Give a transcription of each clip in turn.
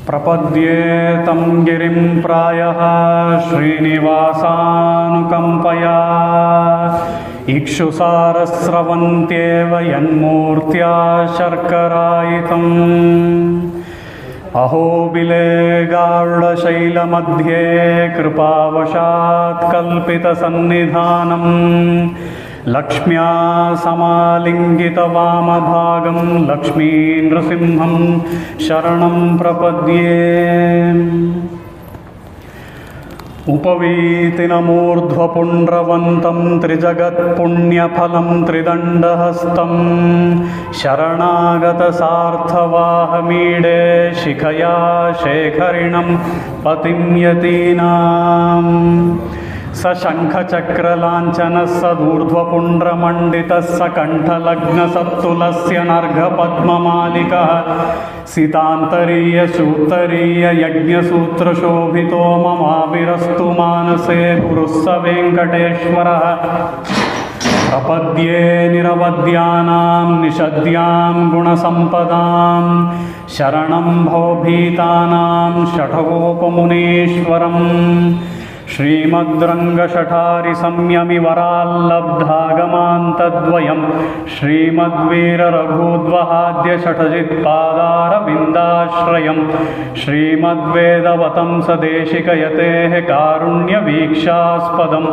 प्रपद्ये तं गिरिं प्रायः श्रीनिवासानुकम्पया इक्षुसारस्रवन्त्येव यन्मूर्त्या शर्करायितम् अहोबिले गारुडशैलमध्ये कृपावशात् कल्पितसन्निधानम् लक्ष्म्या समालिङ्गितवामभागं लक्ष्मीनृसिंहं शरणं प्रपद्ये। उपवीतिनमूर्ध्वपुण्ड्रवन्तं त्रिजगत्पुण्यफलं त्रिदण्डहस्तं शरणागतसार्थवाहमीडे शिखया शेखरिणं पतिं यतीनाम् सशङ्खचक्रलाञ्छनः सदूर्ध्वपुण्ड्रमण्डितः सकण्ठलग्नसत्तुलस्य नर्घपद्ममालिकः सितान्तरीयसूत्तरीययज्ञसूत्रशोभितो ममाविरस्तु मानसे गुरुः स वेङ्कटेश्वरः। प्रपद्ये निरवद्यानां निषद्यां गुणसम्पदां शरणं भवभीतानां षठकोपमुनीश्वरम्। श्रीमद्रङ्गशठारिसंयमिवराल्लब्धागमान्तद्वयं श्रीमद्वीररघूद्वहाद्यषठजित्पादारविन्दाश्रयं श्रीमद्वेदवतंसदेशिकयतेः कारुण्यवीक्षास्पदं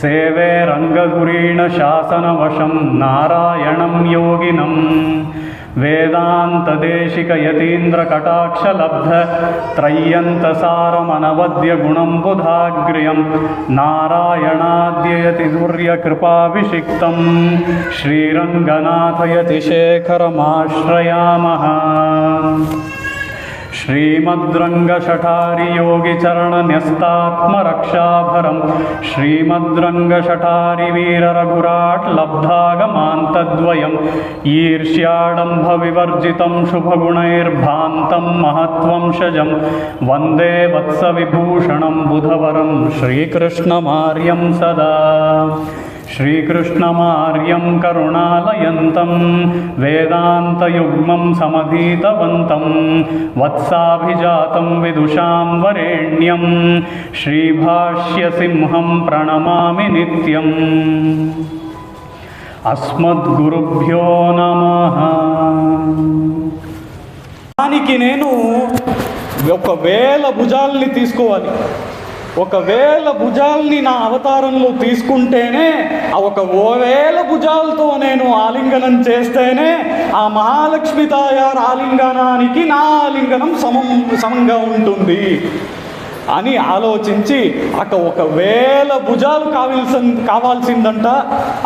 सेवे रङ्गधुरीणशासनवशं नारायणं योगिनम्। वेदान्तदेशिकयतीन्द्रकटाक्षलब्ध त्रय्यन्तसारमनवद्यगुणं बुधाग्र्यं नारायणाद्ययतिधुर्यकृपाभिषिक्तं श्रीरङ्गनाथयतिशेखरमाश्रयामः। श्रीमद्रङ्गशठारियोगिचरणन्यस्तात्मरक्षाभरं श्रीमद्रङ्गशठारिवीररघुराट्लब्धागमान्तद्वयं ईर्ष्याडम्भविवर्जितं शुभगुणैर्भान्तं महत्वंशजं वन्दे वत्सविभूषणं बुधवरं श्रीकृष्णमार्यं सदा। श्रीकृष्णमार्यं करुणालयन्तं वेदान्तयुग्मं समधीतवन्तं वत्साभिजातं विदुषां वरेण्यं श्रीभाष्यसिंहं प्रणमामि नित्यम्। अस्मद्गुरुभ्यो नमः। దానికి నేను 1000 భుజాల్ని తీసుకోవాలి. 1000 భుజాల్ని నా అవతారంలో తీసుకుంటేనే ఆ 1000 భుజాలతో నేను ఆలింగనం చేస్తేనే ఆ మహాలక్ష్మి తాయారు ఆలింగనానికి నా ఆలింగనం సమంగా ఉంటుంది అని ఆలోచించి 1000 భుజాలు కావాల్సిందంట.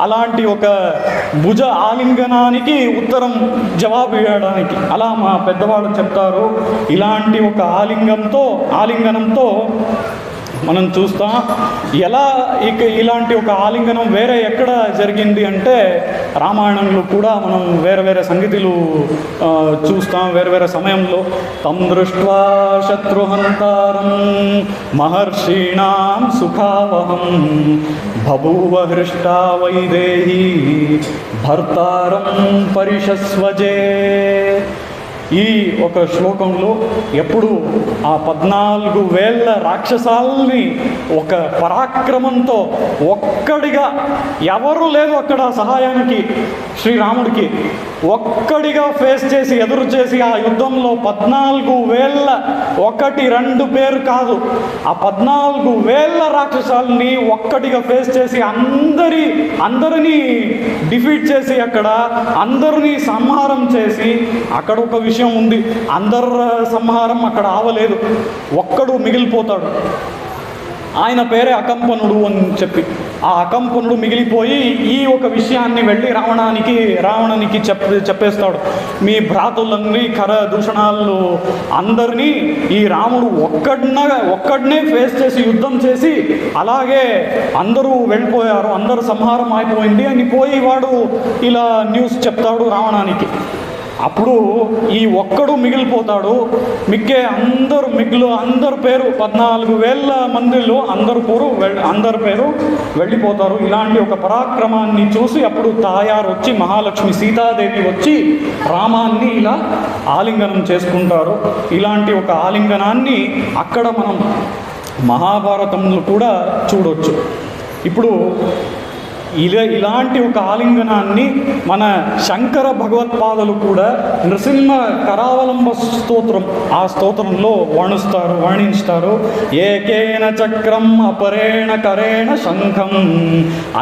అలాంటి ఒక భుజ ఆలింగనానికి ఉత్తరం జవాబు ఇవ్వడానికి అలా మా పెద్దవాళ్ళు చెప్తారు. ఇలాంటి ఒక ఆలింగనంతో మనం చూస్తాం. ఎలా ఇలాంటి ఒక ఆలింగనం వేరే ఎక్కడ జరిగింది అంటే రామాయణంలో కూడా మనం వేరే సంగతులు చూస్తాం. వేరే సమయంలో తం దృష్ట్వా శత్రుహంతారం మహర్షీణాం సుఖావహం బభూవ హృష్టా వైదేహీ భర్తారం పరిషస్వజే. ఈ ఒక శ్లోకంలో ఎప్పుడు ఆ 14,000 రాక్షసాల్ని ఒక పరాక్రమంతో ఒక్కడిగా, ఎవరు లేదు అక్కడ సహాయానికి శ్రీరాముడికి, ఒక్కడిగా ఫేస్ చేసి ఎదురు చేసి ఆ యుద్ధంలో 14,000 1 2 పేరు కాదు, ఆ 14,000 రాక్షసాలని ఒక్కటిగా ఫేస్ చేసి అందరినీ డిఫీట్ చేసి అక్కడ అందరినీ సంహారం చేసి, అక్కడ ఒక విషయం ఉంది, అందరి సంహారం అక్కడ ఆవలేదు, ఒక్కడు మిగిలిపోతాడు. ఆయన పేరే అకంపనుడు అని చెప్పి, ఆ అకంపనుడు మిగిలిపోయి ఈ ఒక విషయాన్ని వెళ్ళి రావణానికి చెప్పేస్తాడు. మీ భ్రాతులన్నీ దూషణాలు అందరినీ ఈ రాముడు ఒక్కడనే ఫేస్ చేసి యుద్ధం చేసి అలాగే అందరూ వెళ్ళిపోయారు, అందరూ సంహారం అయిపోయింది అని పోయి వాడు ఇలా న్యూస్ చెప్తాడు రావణానికి. అప్పుడు ఈ ఒక్కడు మిగిలిపోతాడు. అందరు పేరు 14,000 మందిలో అందరు పేరు వెళ్ళిపోతారు. ఇలాంటి ఒక పరాక్రమాన్ని చూసి అప్పుడు తాయారు వచ్చి, మహాలక్ష్మి సీతాదేవి వచ్చి రామాన్ని ఇలా ఆలింగనం చేసుకుంటారు. ఇలాంటి ఒక ఆలింగనాన్ని అక్కడ మనం మహాభారతంలో కూడా చూడవచ్చు. ఇప్పుడు ఇలాంటి ఒక ఆలింగనాన్ని మన శంకర భగవత్పాదులు కూడా నృసింహ కరావలంబ స్తోత్రం, ఆ స్తోత్రంలో వర్ణిస్తారు. ఏకేన చక్రం అపరేణ కరేణ శంఖం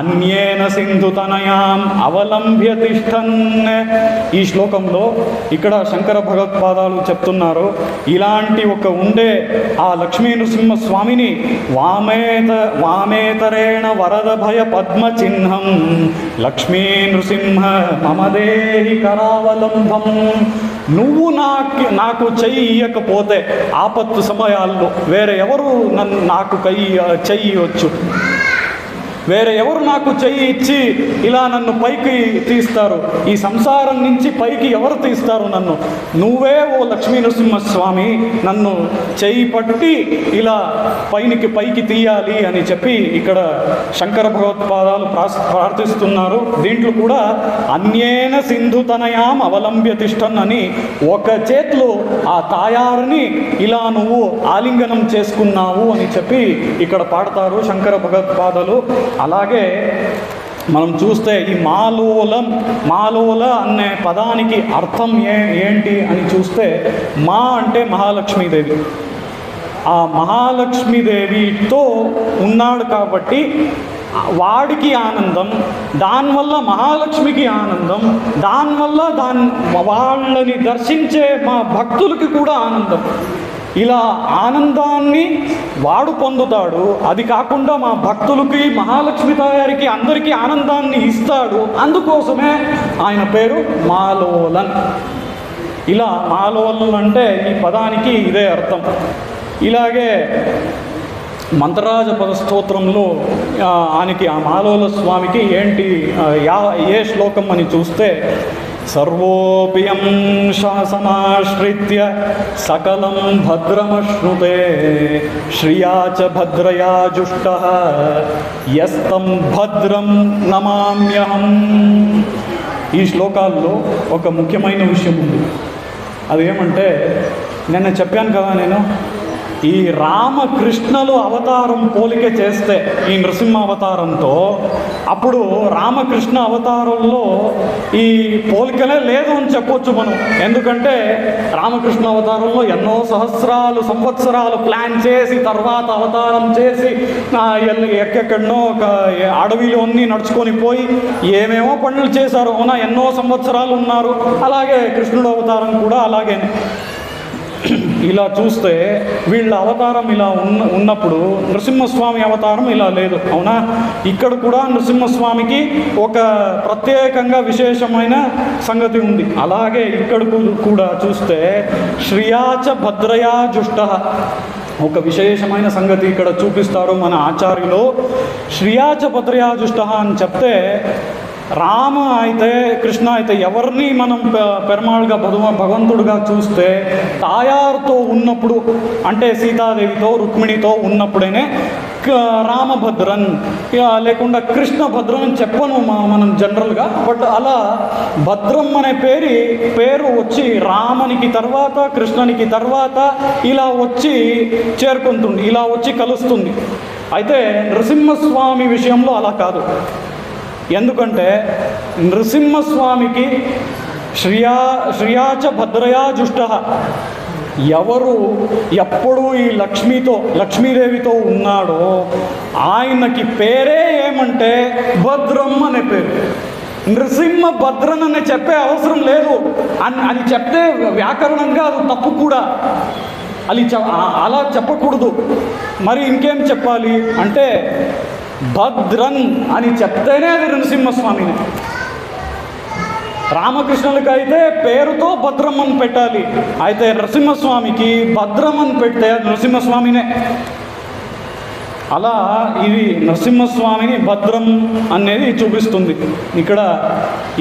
అన్యేన సింధుతనయాం అవలంబ్య తిష్టన్. ఈ శ్లోకంలో ఇక్కడ శంకర భగవత్పాదాలు చెప్తున్నారు, ఇలాంటి ఒక ఉండే ఆ లక్ష్మీ నృసింహ స్వామిని వామేతరేణ వరద భయ పద్మ చిహ్నం లక్ష్మీ నృసింహ మమ దేహి కరావలంబం. నువ్వు నాకు చెయ్యకపోతే ఆపత్తు సమయాల్లో వేరే ఎవరు నాకు చెయ్యొచ్చు? వేరే ఎవరు నాకు చెయ్యి ఇచ్చి ఇలా నన్ను పైకి తీస్తారు? ఈ సంసారం నుంచి పైకి ఎవరు తీస్తారు నన్ను? నువ్వే ఓ లక్ష్మీ నరసింహస్వామి నన్ను చెయ్యి పట్టి ఇలా పైకి తీయాలి అని చెప్పి ఇక్కడ శంకర భగవత్పాదాలు ప్రార్థిస్తున్నారు. దీంట్లో కూడా అన్యేన సింధుతనయాం అవలంబ్య తిష్టన్ అని ఒక చేతిలో ఆ తాయారుని ఇలా నువ్వు ఆలింగనం చేసుకున్నావు అని చెప్పి ఇక్కడ పాడతారు శంకర భగవత్పాదాలు. అలాగే మనం చూస్తే ఈ మాలోల అనే పదానికి అర్థం ఏంటి అని చూస్తే, మా అంటే మహాలక్ష్మీదేవి. ఆ మహాలక్ష్మీదేవితో ఉన్నాడు కాబట్టి వాడికి ఆనందం, దానివల్ల మహాలక్ష్మికి ఆనందం, దానివల్ల వాళ్ళని దర్శించే మా భక్తులకి కూడా ఆనందం. ఇలా ఆనందాన్ని వాడు పొందుతాడు. అది కాకుండా మా భక్తులకి, మహాలక్ష్మి తాయారికి, అందరికీ ఆనందాన్ని ఇస్తాడు. అందుకోసమే ఆయన పేరు మాలోలన్. ఇలా మాలోలన్ అంటే ఈ పదానికి ఇదే అర్థం. ఇలాగే మంత్రరాజ పద స్తోత్రంలో ఆయనకి ఆ మాలోల స్వామికి ఏంటి ఏ శ్లోకం అని చూస్తే, సర్వోపియం శాసనాశ్రిత్య సకలం భద్రమశ్నుతే శ్రియా చ భద్రయా జుష్టః యస్తం భద్రం నమామ్యహం. ఈ శ్లోకాల్లో ఒక ముఖ్యమైన విషయం ఉంది. అదేమంటే, నిన్న చెప్పాను కదా నేను, ఈ రామకృష్ణలు అవతారం పోలిక చేస్తే ఈ నృసింహ అవతారంతో, అప్పుడు రామకృష్ణ అవతారంలో ఈ పోలికలే లేదు అని చెప్పొచ్చు మనం. ఎందుకంటే రామకృష్ణ అవతారంలో ఎన్నో సంవత్సరాలు ప్లాన్ చేసి తర్వాత అవతారం చేసి ఎక్కడెక్కడనో ఒక అడవిలో అన్నీ నడుచుకొని పోయి ఏమేమో పనులు చేశారు. అవునా, ఎన్నో సంవత్సరాలు ఉన్నారు. అలాగే కృష్ణుడు అవతారం కూడా అలాగే. ఇలా చూస్తే వీళ్ళ అవతారం ఇలా ఉన్నప్పుడు నృసింహస్వామి అవతారం ఇలా లేదు. అవునా, ఇక్కడ కూడా నృసింహస్వామికి ఒక ప్రత్యేకంగా విశేషమైన సంగతి ఉంది. అలాగే ఇక్కడ కూడా చూస్తే శ్రియాచ భద్రయా జుష్టః ఒక విశేషమైన సంగతి ఇక్కడ చూపిస్తారు మన ఆచార్యులు. శ్రియాచ భద్రయా జుష్టః అని చెప్తే, రామ అయితే కృష్ణ అయితే ఎవరిని మనం పెరుమాళ్ళుగా భగవంతుడుగా చూస్తే తాయారుతో ఉన్నప్పుడు, అంటే సీతాదేవితో రుక్మిణితో ఉన్నప్పుడేనే రామభద్రన్, లేకుండా కృష్ణ భద్రం అని చెప్పను మనం జనరల్గా. బట్ అలా భద్రం అనే పేరు వచ్చి రామునికి తర్వాత కృష్ణునికి తర్వాత ఇలా వచ్చి చేరుకుంటుంది, ఇలా వచ్చి కలుస్తుంది. అయితే నృసింహస్వామి విషయంలో అలా కాదు. ఎందుకంటే నృసింహస్వామికి శ్రియాచ భద్రయా జుష్టః, ఎవరు ఎప్పుడు ఈ లక్ష్మీదేవితో ఉన్నాడో ఆయనకి పేరే ఏమంటే భద్రం అనే పేరు. నృసింహ భద్రన్ అని చెప్పే అవసరం లేదు అని చెప్తే వ్యాకరణంగా అది తప్పు కూడా. అలా చెప్పకూడదు. మరి ఇంకేం చెప్పాలి అంటే, భద్రన్ అని చెప్తేనే అది నృసింహస్వామిని. రామకృష్ణులకి అయితే పేరుతో భద్రం అని పెట్టాలి, అయితే నరసింహస్వామికి భద్రం అని పెడితే నరసింహస్వామినే. అలా ఇది నరసింహస్వామిని భద్రం అనేది చూపిస్తుంది. ఇక్కడ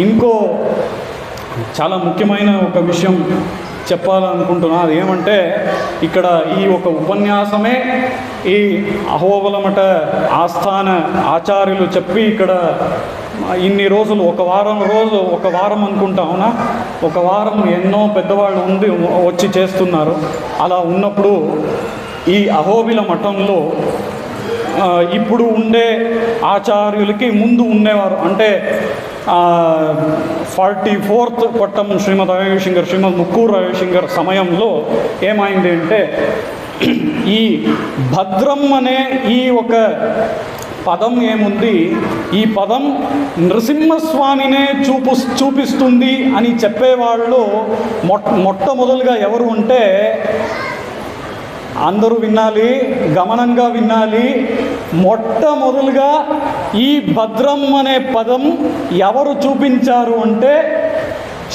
ఇంకో చాలా ముఖ్యమైన ఒక విషయం చెప్పాలనుకుంటున్నా. అది ఏమంటే ఇక్కడ ఈ ఒక ఉపన్యాసమే ఈ అహోబిలమఠ ఆస్థాన ఆచార్యులు చెప్పి ఇక్కడ ఇన్ని రోజులు ఒక వారం అనుకుంటా, అవునా, ఒక వారం ఎన్నో పెద్దవాళ్ళు వచ్చి చేస్తున్నారు. అలా ఉన్నప్పుడు ఈ అహోబిల మఠంలో ఇప్పుడు ఉండే ఆచార్యులకి ముందు ఉండేవారు. అంటే 44th పట్టం శ్రీమద్ రవిశంకర్, శ్రీమద్ ముక్కూరు రవిశంకర్ సమయంలో ఏమైంది అంటే, ఈ భద్రం అనే ఈ ఒక పదం ఏముంది, ఈ పదం నృసింహస్వామినే చూపిస్తుంది అని చెప్పేవాళ్ళు మొట్టమొదలుగా ఎవరు అంటే, అందరూ వినాలి, గమనంగా వినాలి, మొట్టమొదలుగా ఈ భద్రం అనే పదం ఎవరు చూపించారు అంటే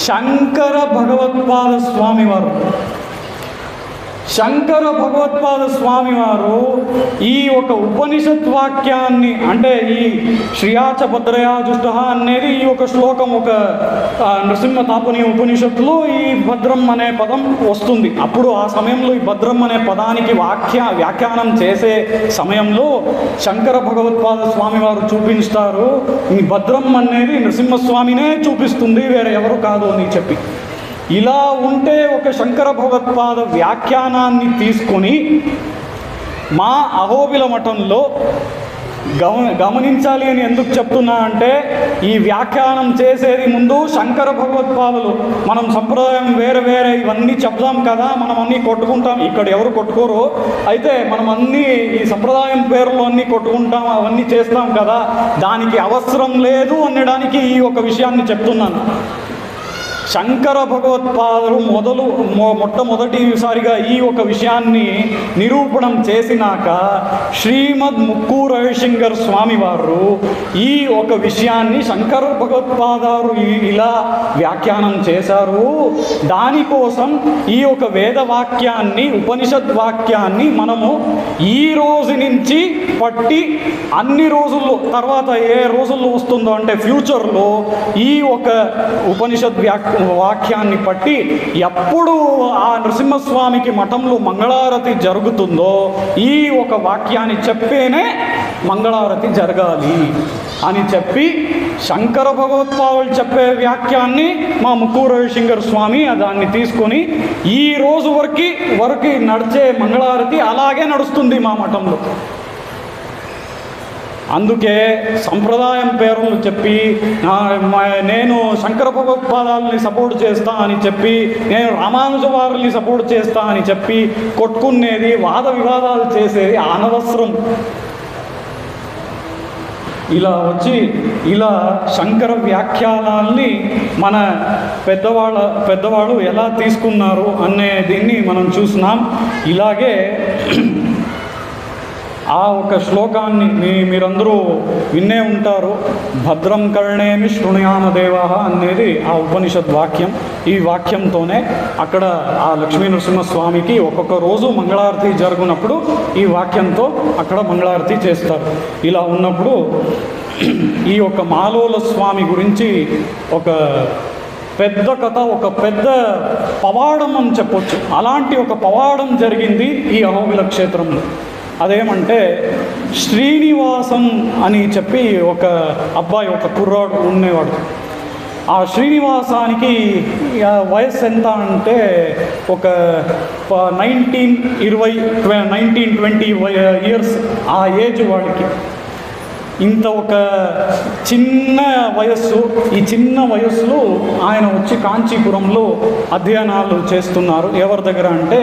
శంకర భగవత్పాద స్వామివారు. శంకర భగవత్పాద స్వామివారు ఈ ఒక ఉపనిషత్ వాక్యాన్ని, అంటే ఈ శ్రియాచ భద్రయా జుష్ట అనేది ఈ ఒక శ్లోకం, ఒక నృసింహ తాపని ఉపనిషత్తులో ఈ భద్రం అనే పదం వస్తుంది. అప్పుడు ఆ సమయంలో ఈ భద్రం అనే పదానికి వ్యాఖ్యానం చేసే సమయంలో శంకర భగవత్పాద స్వామివారు చూపిస్తారు, ఈ భద్రం అనేది నృసింహస్వామినే చూపిస్తుంది, వేరే ఎవరు కాదు అని చెప్పి. ఇలా ఉంటే ఒక శంకర భగవత్పాద వ్యాఖ్యానాన్ని తీసుకొని మా అహోబిల మఠంలో గమనించాలి అని ఎందుకు చెప్తున్నా అంటే, ఈ వ్యాఖ్యానం చేసేది ముందు శంకర భగవత్పాదులు. మనం సంప్రదాయం వేరే ఇవన్నీ చెప్దాం కదా, మనం అన్నీ కొట్టుకుంటాం, ఇక్కడ ఎవరు కొట్టుకోరు, అయితే మనం అన్నీ ఈ సంప్రదాయం పేర్లు అన్నీ కొట్టుకుంటాం, అవన్నీ చేస్తాం కదా, దానికి అవసరం లేదు అనడానికి ఈ ఒక విషయాన్ని చెప్తున్నాను. శంకర భగవత్పాదులు మొట్టమొదటిసారిగా ఈ ఒక విషయాన్ని నిరూపణం చేసినాక శ్రీమద్ ముక్కూరు రవిశంకర్ స్వామివారు ఈ ఒక విషయాన్ని శంకర భగవత్పాదారు ఇలా వ్యాఖ్యానం చేశారు. దానికోసం ఈ ఒక వేదవాక్యాన్ని, ఉపనిషద్ వాక్యాన్ని మనము ఈ రోజు నుంచి పట్టి అన్ని రోజుల్లో తర్వాత ఏ రోజుల్లో వస్తుందో అంటే ఫ్యూచర్లో ఈ ఒక ఉపనిషద్ వాక్యాన్ని పట్టి ఎప్పుడు ఆ నృసింహస్వామికి మఠంలో మంగళారతి జరుగుతుందో ఈ ఒక వాక్యాన్ని చెప్పేనే మంగళారతి జరగాలి అని చెప్పి శంకర భగవత్పాదులు చెప్పే వ్యాఖ్యాన్ని మా ముక్కూరు రవిశంకర్ స్వామి దాన్ని తీసుకొని ఈ రోజు వరకు నడిచే మంగళారతి అలాగే నడుస్తుంది మా మఠంలో. అందుకే సంప్రదాయం పేర్లు చెప్పి నేను శంకర భగవత్పాదాలని సపోర్ట్ చేస్తా అని చెప్పి, నేను రామానుజ వారిని సపోర్ట్ చేస్తా అని చెప్పి కొట్టుకునేది, వాద వివాదాలు చేసేది అనవసరం. ఇలా శంకర వ్యాఖ్యానాల్ని మన పెద్దవాళ్ళు ఎలా తీసుకున్నారు అనే దీన్ని మనం చూసినాం. ఇలాగే ఆ ఒక శ్లోకాన్ని మీరందరూ విన్నే ఉంటారు, భద్రం కర్ణేమి శృణుయామ దేవాః అనేది ఆ ఉపనిషద్ వాక్యం. ఈ వాక్యంతోనే అక్కడ ఆ లక్ష్మీ నరసింహస్వామికి ఒక్కొక్క రోజు మంగళారతి జరుగునప్పుడు ఈ వాక్యంతో అక్కడ మంగళారతి చేస్తారు. ఇలా ఉన్నప్పుడు ఈ యొక్క మాలోల స్వామి గురించి ఒక పెద్ద కథ, ఒక పెద్ద పవాడం అని చెప్పొచ్చు. అలాంటి ఒక పవాడం జరిగింది ఈ అహోబిల క్షేత్రంలో. అదేమంటే శ్రీనివాసం అని చెప్పి ఒక అబ్బాయి, ఒక కుర్రాడు ఉండేవాడు. ఆ శ్రీనివాసానికి వయస్సు ఎంత అంటే ఒక 19-20 ఇయర్స్ ఆ ఏజ్ వాడికి. ఇంత ఒక చిన్న వయస్సు, ఈ చిన్న వయస్సులో ఆయన వచ్చి కాంచీపురంలో అధ్యయనాలు చేస్తున్నారు. ఎవరి దగ్గర అంటే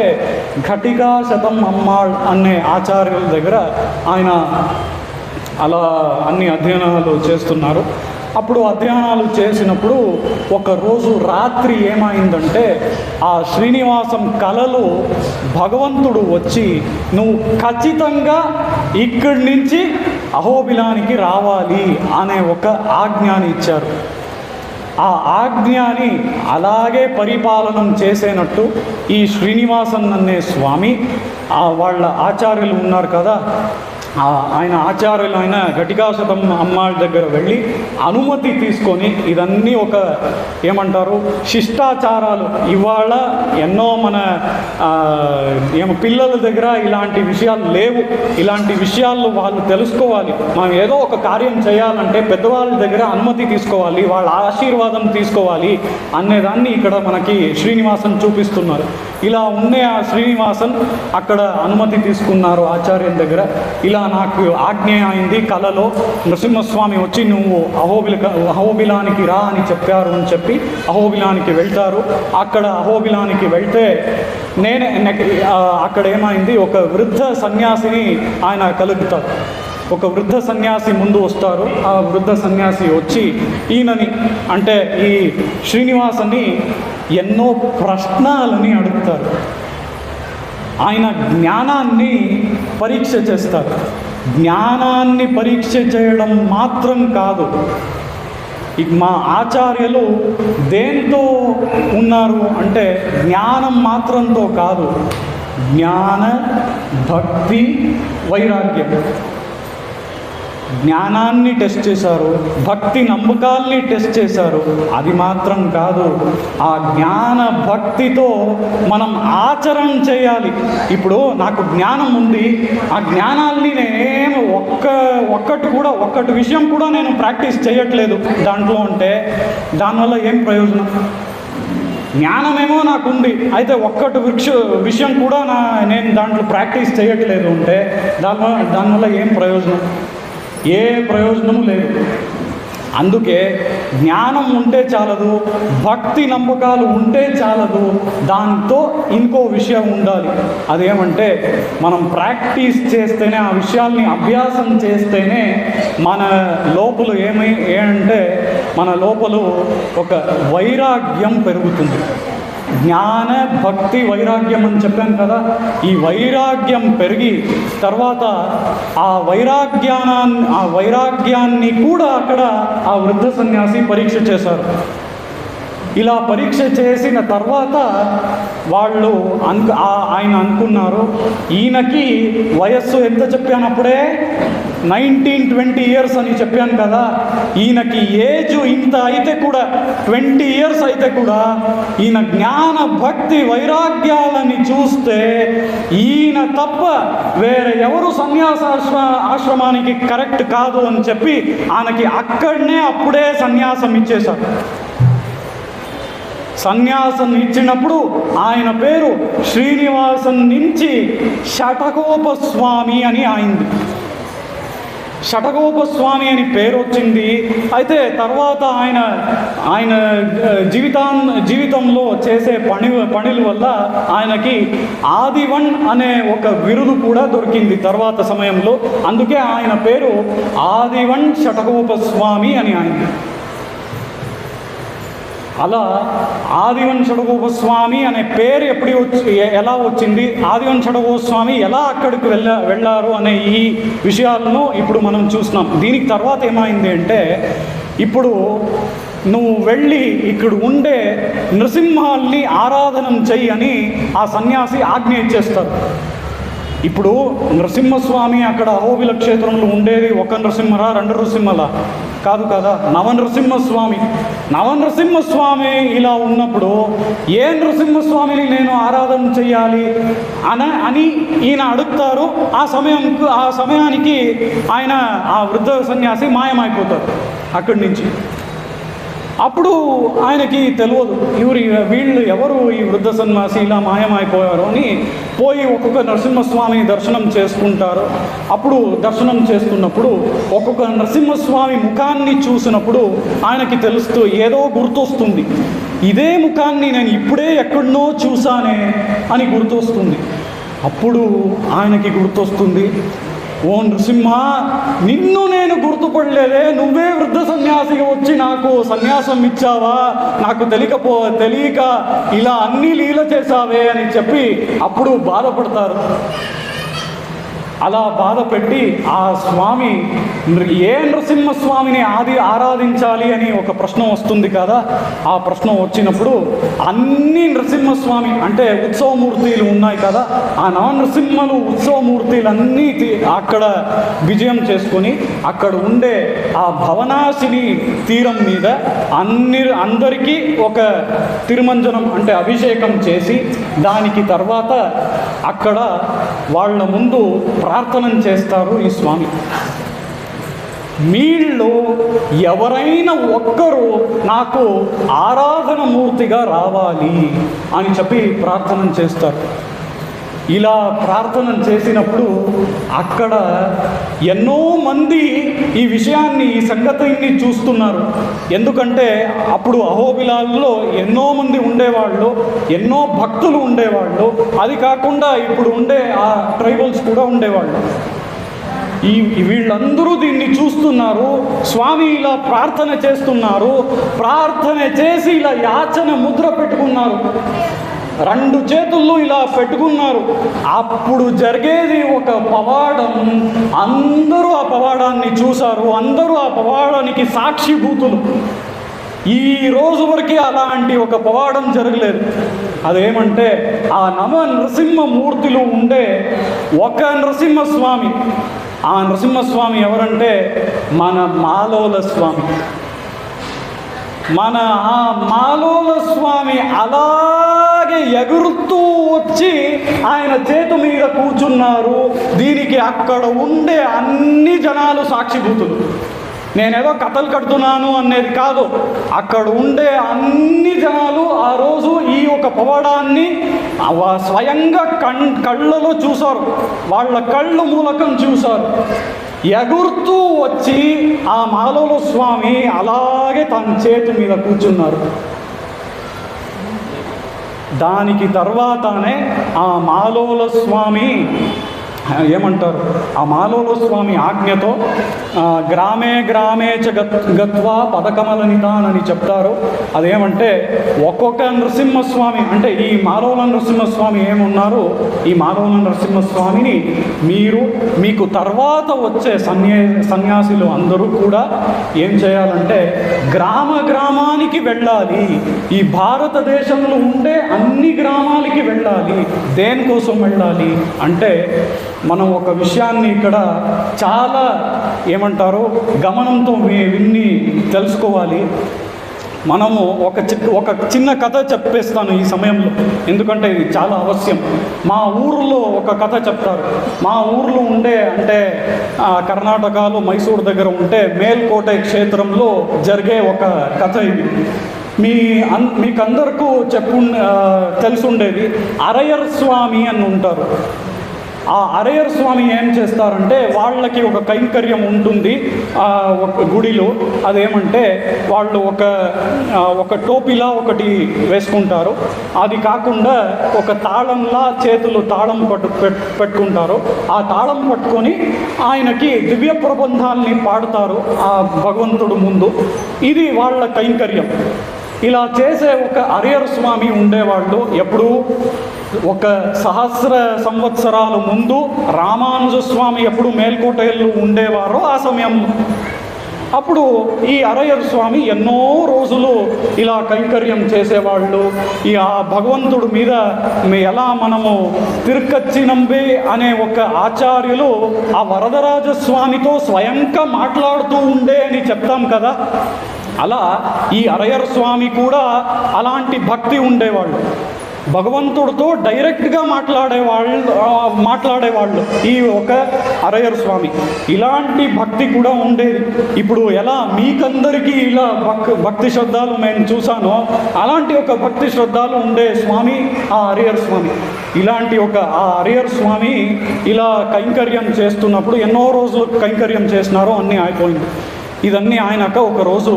ఘటికా శతం అమ్మాళ్ అనే ఆచార్యుల దగ్గర ఆయన అలా అన్ని అధ్యయనాలు చేస్తున్నారు. అప్పుడు అధ్యయనాలు చేసినప్పుడు ఒకరోజు రాత్రి ఏమైందంటే ఆ శ్రీనివాసం కలలో భగవంతుడు వచ్చి నువ్వు ఖచ్చితంగా ఇక్కడి నుంచి అహోబిలానికి రావాలి అనే ఒక ఆజ్ఞాని ఇచ్చారు. ఆ ఆజ్ఞాని అలాగే పరిపాలనం చేసేనట్టు ఈ శ్రీనివాసన్ అనే స్వామి వాళ్ళ ఆచార్యులు ఉన్నారు కదా, ఆయన ఆచార్యులైన ఘటికాశతం అమ్మాళ్ళ దగ్గర వెళ్ళి అనుమతి తీసుకొని, ఇదన్నీ ఒక ఏమంటారు శిష్టాచారాలు. ఇవాళ ఎన్నో మన పిల్లల దగ్గర ఇలాంటి విషయాలు లేవు. ఇలాంటి విషయాలు వాళ్ళు తెలుసుకోవాలి. మనం ఏదో ఒక కార్యం చేయాలంటే పెద్దవాళ్ళ దగ్గర అనుమతి తీసుకోవాలి, వాళ్ళ ఆశీర్వాదం తీసుకోవాలి అనేదాన్ని ఇక్కడ మనకి శ్రీనివాసన్ చూపిస్తున్నారు. ఇలా ఉండే ఆ శ్రీనివాసన్ అక్కడ అనుమతి తీసుకున్నారు ఆచార్యుల దగ్గర. ఇలా నాకు ఆజ్ఞ అయింది, కలలో నృసింహస్వామి వచ్చి నువ్వు అహోబిలానికి రా అని చెప్పారు అని చెప్పి అహోబిలానికి వెళ్తారు. అక్కడ అహోబిలానికి వెళ్తే అక్కడ ఏమైంది, ఒక వృద్ధ సన్యాసిని ఆయన కలుగుతారు. ఒక వృద్ధ సన్యాసి ముందు వస్తారు. ఆ వృద్ధ సన్యాసి వచ్చి ఈయనని అంటే ఈ శ్రీనివాసని ఎన్నో ప్రశ్నలని అడుగుతారు. ఆయన జ్ఞానాన్ని పరీక్ష చేస్తారు. జ్ఞానాన్ని పరీక్ష చేయడం మాత్రం కాదు, మా ఆచార్యులు దేంతో ఉన్నారు అంటే జ్ఞానం మాత్రంతో కాదు, జ్ఞాన భక్తి వైరాగ్యం. జ్ఞానాన్ని టెస్ట్ చేశారు, భక్తి నమ్మకాల్ని టెస్ట్ చేశారు. అది మాత్రం కాదు, ఆ జ్ఞాన భక్తితో మనం ఆచరణ చేయాలి. ఇప్పుడు నాకు జ్ఞానం ఉంది, ఆ జ్ఞానాల్ని నేనేమి ఒక్కటి విషయం కూడా నేను ప్రాక్టీస్ చేయట్లేదు దాంట్లో అంటే దానివల్ల ఏం ప్రయోజనం? జ్ఞానమేమో నాకుంది, అయితే విషయం కూడా నేను దాంట్లో ప్రాక్టీస్ చేయట్లేదు అంటే దానివల్ల ఏం ప్రయోజనం? ఏ ప్రయోజనము లేదు. అందుకే జ్ఞానం ఉంటే చాలదు, భక్తి నమ్మకాలు ఉంటే చాలదు, దాంతో ఇంకో విషయం ఉండాలి. అదేమంటే మనం ప్రాక్టీస్ చేస్తేనే, ఆ విషయాల్ని అభ్యాసం చేస్తేనే మన లోపల ఏంటంటే మన లోపల ఒక వైరాగ్యం పెరుగుతుంది. జ్ఞాన భక్తి వైరాగ్యం అని చెప్పాను కదా. ఈ వైరాగ్యం పెరిగి తర్వాత ఆ వైరాగ్యాన్ని కూడా అక్కడ ఆ వృద్ధ సన్యాసి పరీక్ష చేశారు. ఇలా పరీక్ష చేసిన తర్వాత ఆయన అనుకున్నారు, ఈయనకి వయస్సు ఎంత చెప్పాను అప్పుడే 19-20 years అని చెప్పాను కదా. ఈయనకి ఏజ్ ఇంత అయితే కూడా 20 years అయితే కూడా ఈయన జ్ఞాన భక్తి వైరాగ్యాలని చూస్తే ఈయన తప్ప వేరే ఎవరు ఆశ్రమానికి కరెక్ట్ కాదు అని చెప్పి ఆయనకి అప్పుడే సన్యాసం ఇచ్చేశారు. సన్యాసం ఇచ్చినప్పుడు ఆయన పేరు శ్రీనివాసన్ నుంచి షటకోపస్వామి అని అయింది. షటకోపస్వామి అని పేరు వచ్చింది. అయితే తర్వాత ఆయన జీవితంలో చేసే పనుల వల్ల ఆయనకి ఆదివన్ అనే ఒక బిరుదు కూడా దొరికింది తర్వాత సమయంలో. అందుకే ఆయన పేరు ఆదివన్ షటకోపస్వామి అని అయింది. అలా ఆదివన్ షటకోపస్వామి అనే పేరు ఎలా వచ్చింది, ఆదివన్ షటకోపస్వామి ఎలా అక్కడికి వెళ్ళారు అనే ఈ విషయాలను ఇప్పుడు మనం చూస్తున్నాం. దీనికి తర్వాత ఏమైంది అంటే, ఇప్పుడు నువ్వు వెళ్ళి ఇక్కడ ఉండే నృసింహాల్ని ఆరాధనం చెయ్యి అని ఆ సన్యాసి ఆజ్ఞ ఇచ్చేస్తారు. ఇప్పుడు నృసింహస్వామి అక్కడ అహోబిల క్షేత్రంలో ఉండేది ఒక నృసింహరా, 2 నృసింహలా? కాదు కదా, నవనృసింహస్వామి ఇలా ఉన్నప్పుడు ఏ నృసింహస్వామిని నేను ఆరాధన చెయ్యాలి అని ఈయన అడుగుతారు. ఆ సమయానికి ఆయన ఆ వృద్ధ సన్యాసి మాయమైపోతారు అక్కడి నుంచి. అప్పుడు ఆయనకి తెలియదు వీళ్ళు ఎవరు, ఈ వృద్ధ సన్యాసి ఇలా మాయమైపోయారు అని పోయి ఒక్కొక్క నరసింహస్వామిని దర్శనం చేసుకుంటారు. అప్పుడు దర్శనం చేస్తున్నప్పుడు ఒక్కొక్క నరసింహస్వామి ముఖాన్ని చూసినప్పుడు ఆయనకి ఏదో గుర్తొస్తుంది. ఇదే ముఖాన్ని నేను ఇప్పుడే ఎక్కడనో చూసానే అని గుర్తొస్తుంది. అప్పుడు ఆయనకి గుర్తొస్తుంది, ఓ నృసింహ, నిన్ను నేను గుర్తుపడలేదే, నువ్వే వృద్ధ సన్యాసిగా వచ్చి నాకు సన్యాసం ఇచ్చావా, నాకు తెలియక ఇలా అన్ని లీల చేశావే అని చెప్పి అప్పుడు బాధపడతారు. అలా బాధ పెట్టి ఆ స్వామి ఏ నృసింహస్వామిని ఆరాధించాలి అని ఒక ప్రశ్న వస్తుంది కదా. ఆ ప్రశ్న వచ్చినప్పుడు అన్ని నృసింహస్వామి అంటే ఉత్సవమూర్తులు ఉన్నాయి కదా, ఆ నృసింహలు ఉత్సవమూర్తులన్నీ అక్కడ విజయం చేసుకొని అక్కడ ఉండే ఆ భవనాశిని తీరం మీద అందరికీ ఒక తిరుమంజనం అంటే అభిషేకం చేసి దానికి తర్వాత అక్కడ వాళ్ళ ముందు ప్రార్థన చేస్తారు ఈ స్వామి. మీళ్ళు ఎవరైనా ఒక్కరు నాకు ఆరాధన మూర్తిగా రావాలి అని చెప్పి ప్రార్థన చేస్తారు. ఇలా ప్రార్థన చేసినప్పుడు అక్కడ ఎన్నో మంది ఈ విషయాన్ని ఈ సంగతిని చూస్తున్నారు. ఎందుకంటే అప్పుడు అహోబిలాల్లో ఎన్నో మంది ఉండేవాళ్ళు, ఎన్నో భక్తులు ఉండేవాళ్ళు. అది కాకుండా ఇప్పుడు ఉండే ఆ ట్రైబల్స్ కూడా ఉండేవాళ్ళు. వీళ్ళందరూ దీన్ని చూస్తున్నారు. స్వామి ఇలా ప్రార్థన చేస్తున్నారు. ప్రార్థన చేసి ఇలా యాచన ముద్ర పెట్టుకున్నారు, 2 చేతుల్లో ఇలా పెట్టుకున్నారు. అప్పుడు జరిగేది ఒక పవాడం. అందరూ ఆ పవాడాన్ని చూశారు. అందరూ ఆ పవాడానికి సాక్షిభూతులు. ఈ రోజు వరకు అలాంటి ఒక పవాడం జరగలేదు. అదేమంటే ఆ నృసింహమూర్తిలో ఉండే ఒక నృసింహస్వామి. ఆ నృసింహస్వామి ఎవరంటే మన మాలోల స్వామి. మన ఆ మాలోల స్వామి అలాగే ఎగురుతూ వచ్చి ఆయన చేతు మీద కూర్చున్నారు. దీనికి అక్కడ ఉండే అన్ని జనాలు సాక్షిభూతులు. నేనేదో కథలు కడుతున్నాను అనేది కాదు, అక్కడ ఉండే అన్ని జనాలు ఆ రోజు ఈ ఒక పవాడాన్ని స్వయంగా కళ్ళలో చూశారు. వాళ్ళ కళ్ళు మూలకం చూశారు. ఎగురుతూ వచ్చి ఆ మాలోల స్వామి అలాగే తన చేతి మీద కూర్చున్నారు. దానికి తర్వాతనే ఆ మాలోల స్వామి ఏమంటారు, ఆ మాలోల స్వామి ఆజ్ఞతో గ్రామే గ్రామే చ గత్వా పదకమల నిదాన్ అని చెప్తారు. అదేమంటే ఒక్కొక్క నృసింహస్వామి అంటే ఈ మాలోల నృసింహస్వామి ఏమున్నారు, ఈ మాలోల నృసింహస్వామిని మీకు తర్వాత వచ్చే సన్యాసులు అందరూ కూడా ఏం చేయాలంటే గ్రామానికి వెళ్ళాలి. ఈ భారతదేశంలో ఉండే అన్ని గ్రామాలకి వెళ్ళాలి. దేనికోసం వెళ్ళాలి అంటే మనం ఒక విషయాన్ని ఇక్కడ చాలా ఏమంటారు గమనంతో విన్ని తెలుసుకోవాలి. మనము ఒక చిన్న కథ చెప్పేస్తాను ఈ సమయంలో, ఎందుకంటే ఇది చాలా అవశ్యం. మా ఊరిలో ఒక కథ చెప్తారు. మా ఊర్లో ఉండే అంటే కర్ణాటకలో మైసూరు దగ్గర ఉంటే మేల్కోట క్షేత్రంలో జరిగే ఒక కథ ఇది. మీకందరికీ తెలుసుండేది అరయర్ స్వామి అని ఉంటారు. ఆ అరయర్ స్వామి ఏం చేస్తారంటే వాళ్ళకి ఒక కైంకర్యం ఉంటుంది ఒక గుడిలో. అదేమంటే వాళ్ళు ఒక టోపీలా ఒకటి వేసుకుంటారు. అది కాకుండా ఒక తాళంలా చేతులు తాళం పెట్టుకుంటారు. ఆ తాళం పట్టుకొని ఆయనకి దివ్య ప్రబంధాల్ని పాడుతారు ఆ భగవంతుడు ముందు. ఇది వాళ్ళ కైంకర్యం. ఇలా చేసే ఒక అరయర్ స్వామి ఉండేవాళ్ళు. ఎప్పుడు 1,000 సంవత్సరాల ముందు రామానుజ స్వామి ఎప్పుడు మేల్కోటలో ఉండేవారో ఆ సమయంలో అప్పుడు ఈ అరయర్ స్వామి ఎన్నో రోజులు ఇలా కైంకర్యం చేసేవాళ్ళు. ఆ భగవంతుడి మీద ఎలా మనము తిరుక్కచ్చినంబే అనే ఒక ఆచార్యులు ఆ వరదరాజస్వామితో స్వయంగా మాట్లాడుతూ ఉండే అని చెప్తాం కదా. అలా ఈ అరయర్ స్వామి కూడా అలాంటి భక్తి ఉండేవాళ్ళు. భగవంతుడితో డైరెక్ట్గా మాట్లాడేవాళ్ళు ఈ ఒక అరయర్ స్వామి. ఇలాంటి భక్తి కూడా ఉండేది. ఇప్పుడు ఎలా మీకందరికీ ఇలా భక్తి శ్రద్ధలు నేను చూశానో అలాంటి ఒక భక్తి శ్రద్ధలు ఉండే స్వామి ఆ అరయర్ స్వామి. ఇలాంటి ఆ అరయర్ స్వామి ఇలా కైంకర్యం చేస్తున్నప్పుడు ఎన్నో రోజులు కైంకర్యం చేసినారో అన్నీ అయిపోయింది. ఇదన్నీ ఆయనక ఒకరోజు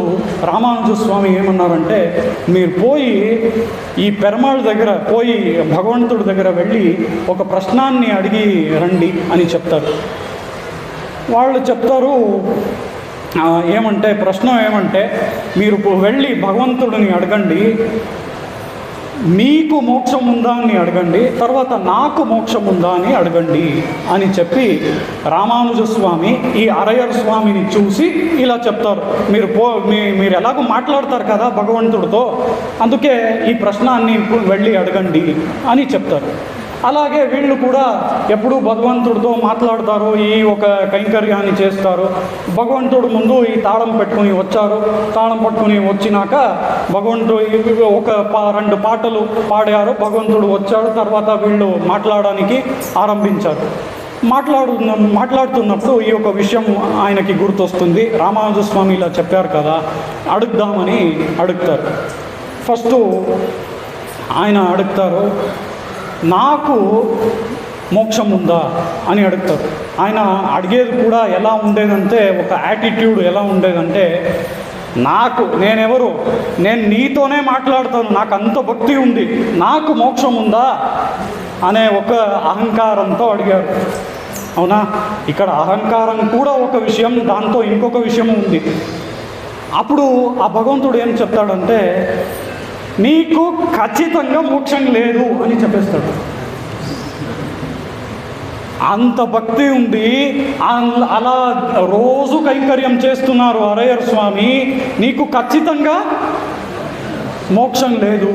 రామానుజ స్వామి ఏమన్నారంటే, మీరు పోయి ఈ పెరమాళ్ దగ్గర పోయి భగవంతుడి దగ్గర వెళ్ళి ఒక ప్రశ్నాన్ని అడిగి రండి అని చెప్తారు. వాళ్ళు చెప్తారు ప్రశ్న ఏమంటే మీరు వెళ్ళి భగవంతుడిని అడగండి, మీకు మోక్షం ఉందా అని అడగండి, తర్వాత నాకు మోక్షం ఉందా అని అడగండి అని చెప్పి రామానుజ స్వామి ఈ అరయర్ స్వామిని చూసి ఇలా చెప్తారు, మీరు ఎలాగో మాట్లాడతారు కదా భగవంతుడితో, అందుకే ఈ ప్రశ్నాన్ని వెళ్ళి అడగండి అని చెప్తారు. అలాగే వీళ్ళు కూడా ఎప్పుడు భగవంతుడితో మాట్లాడతారు, ఈ ఒక కైంకర్యాన్ని చేస్తారు. భగవంతుడు ముందు ఈ తాళం పెట్టుకుని వచ్చారు. తాళం పట్టుకుని వచ్చినాక భగవంతుడు ఒక 2 పాటలు పాడారు. భగవంతుడు వచ్చాడు. తర్వాత వీళ్ళు మాట్లాడడానికి ఆరంభించారు. మాట్లాడుతున్నప్పుడు ఈ యొక్క విషయం ఆయనకి గుర్తొస్తుంది. రామానుజ స్వామి ఇలా చెప్పారు కదా, అడుగుదామని అడుగుతారు. ఫస్ట్ ఆయన అడుగుతారు, నాకు మోక్షం ఉందా అని అడుగుతారు. ఆయన అడిగేది కూడా ఎలా ఉండేదంటే, ఒక యాటిట్యూడ్ ఎలా ఉండేదంటే, నేను నీతోనే మాట్లాడతాను, నాకు అంత భక్తి ఉంది, నాకు మోక్షం ఉందా అనే ఒక అహంకారంతో అడిగారు. అవునా, ఇక్కడ అహంకారం కూడా ఒక విషయం, దాంతో ఇంకొక విషయం ఉంది. అప్పుడు ఆ భగవంతుడు ఏం చెప్తాడంటే, నీకు ఖచ్చితంగా మోక్షం లేదు అని చెప్పేస్తాడు. అంత భక్తి ఉంది, అలా రోజు కైంకర్యం చేస్తున్నారు అరయర్ స్వామి, నీకు ఖచ్చితంగా మోక్షం లేదు.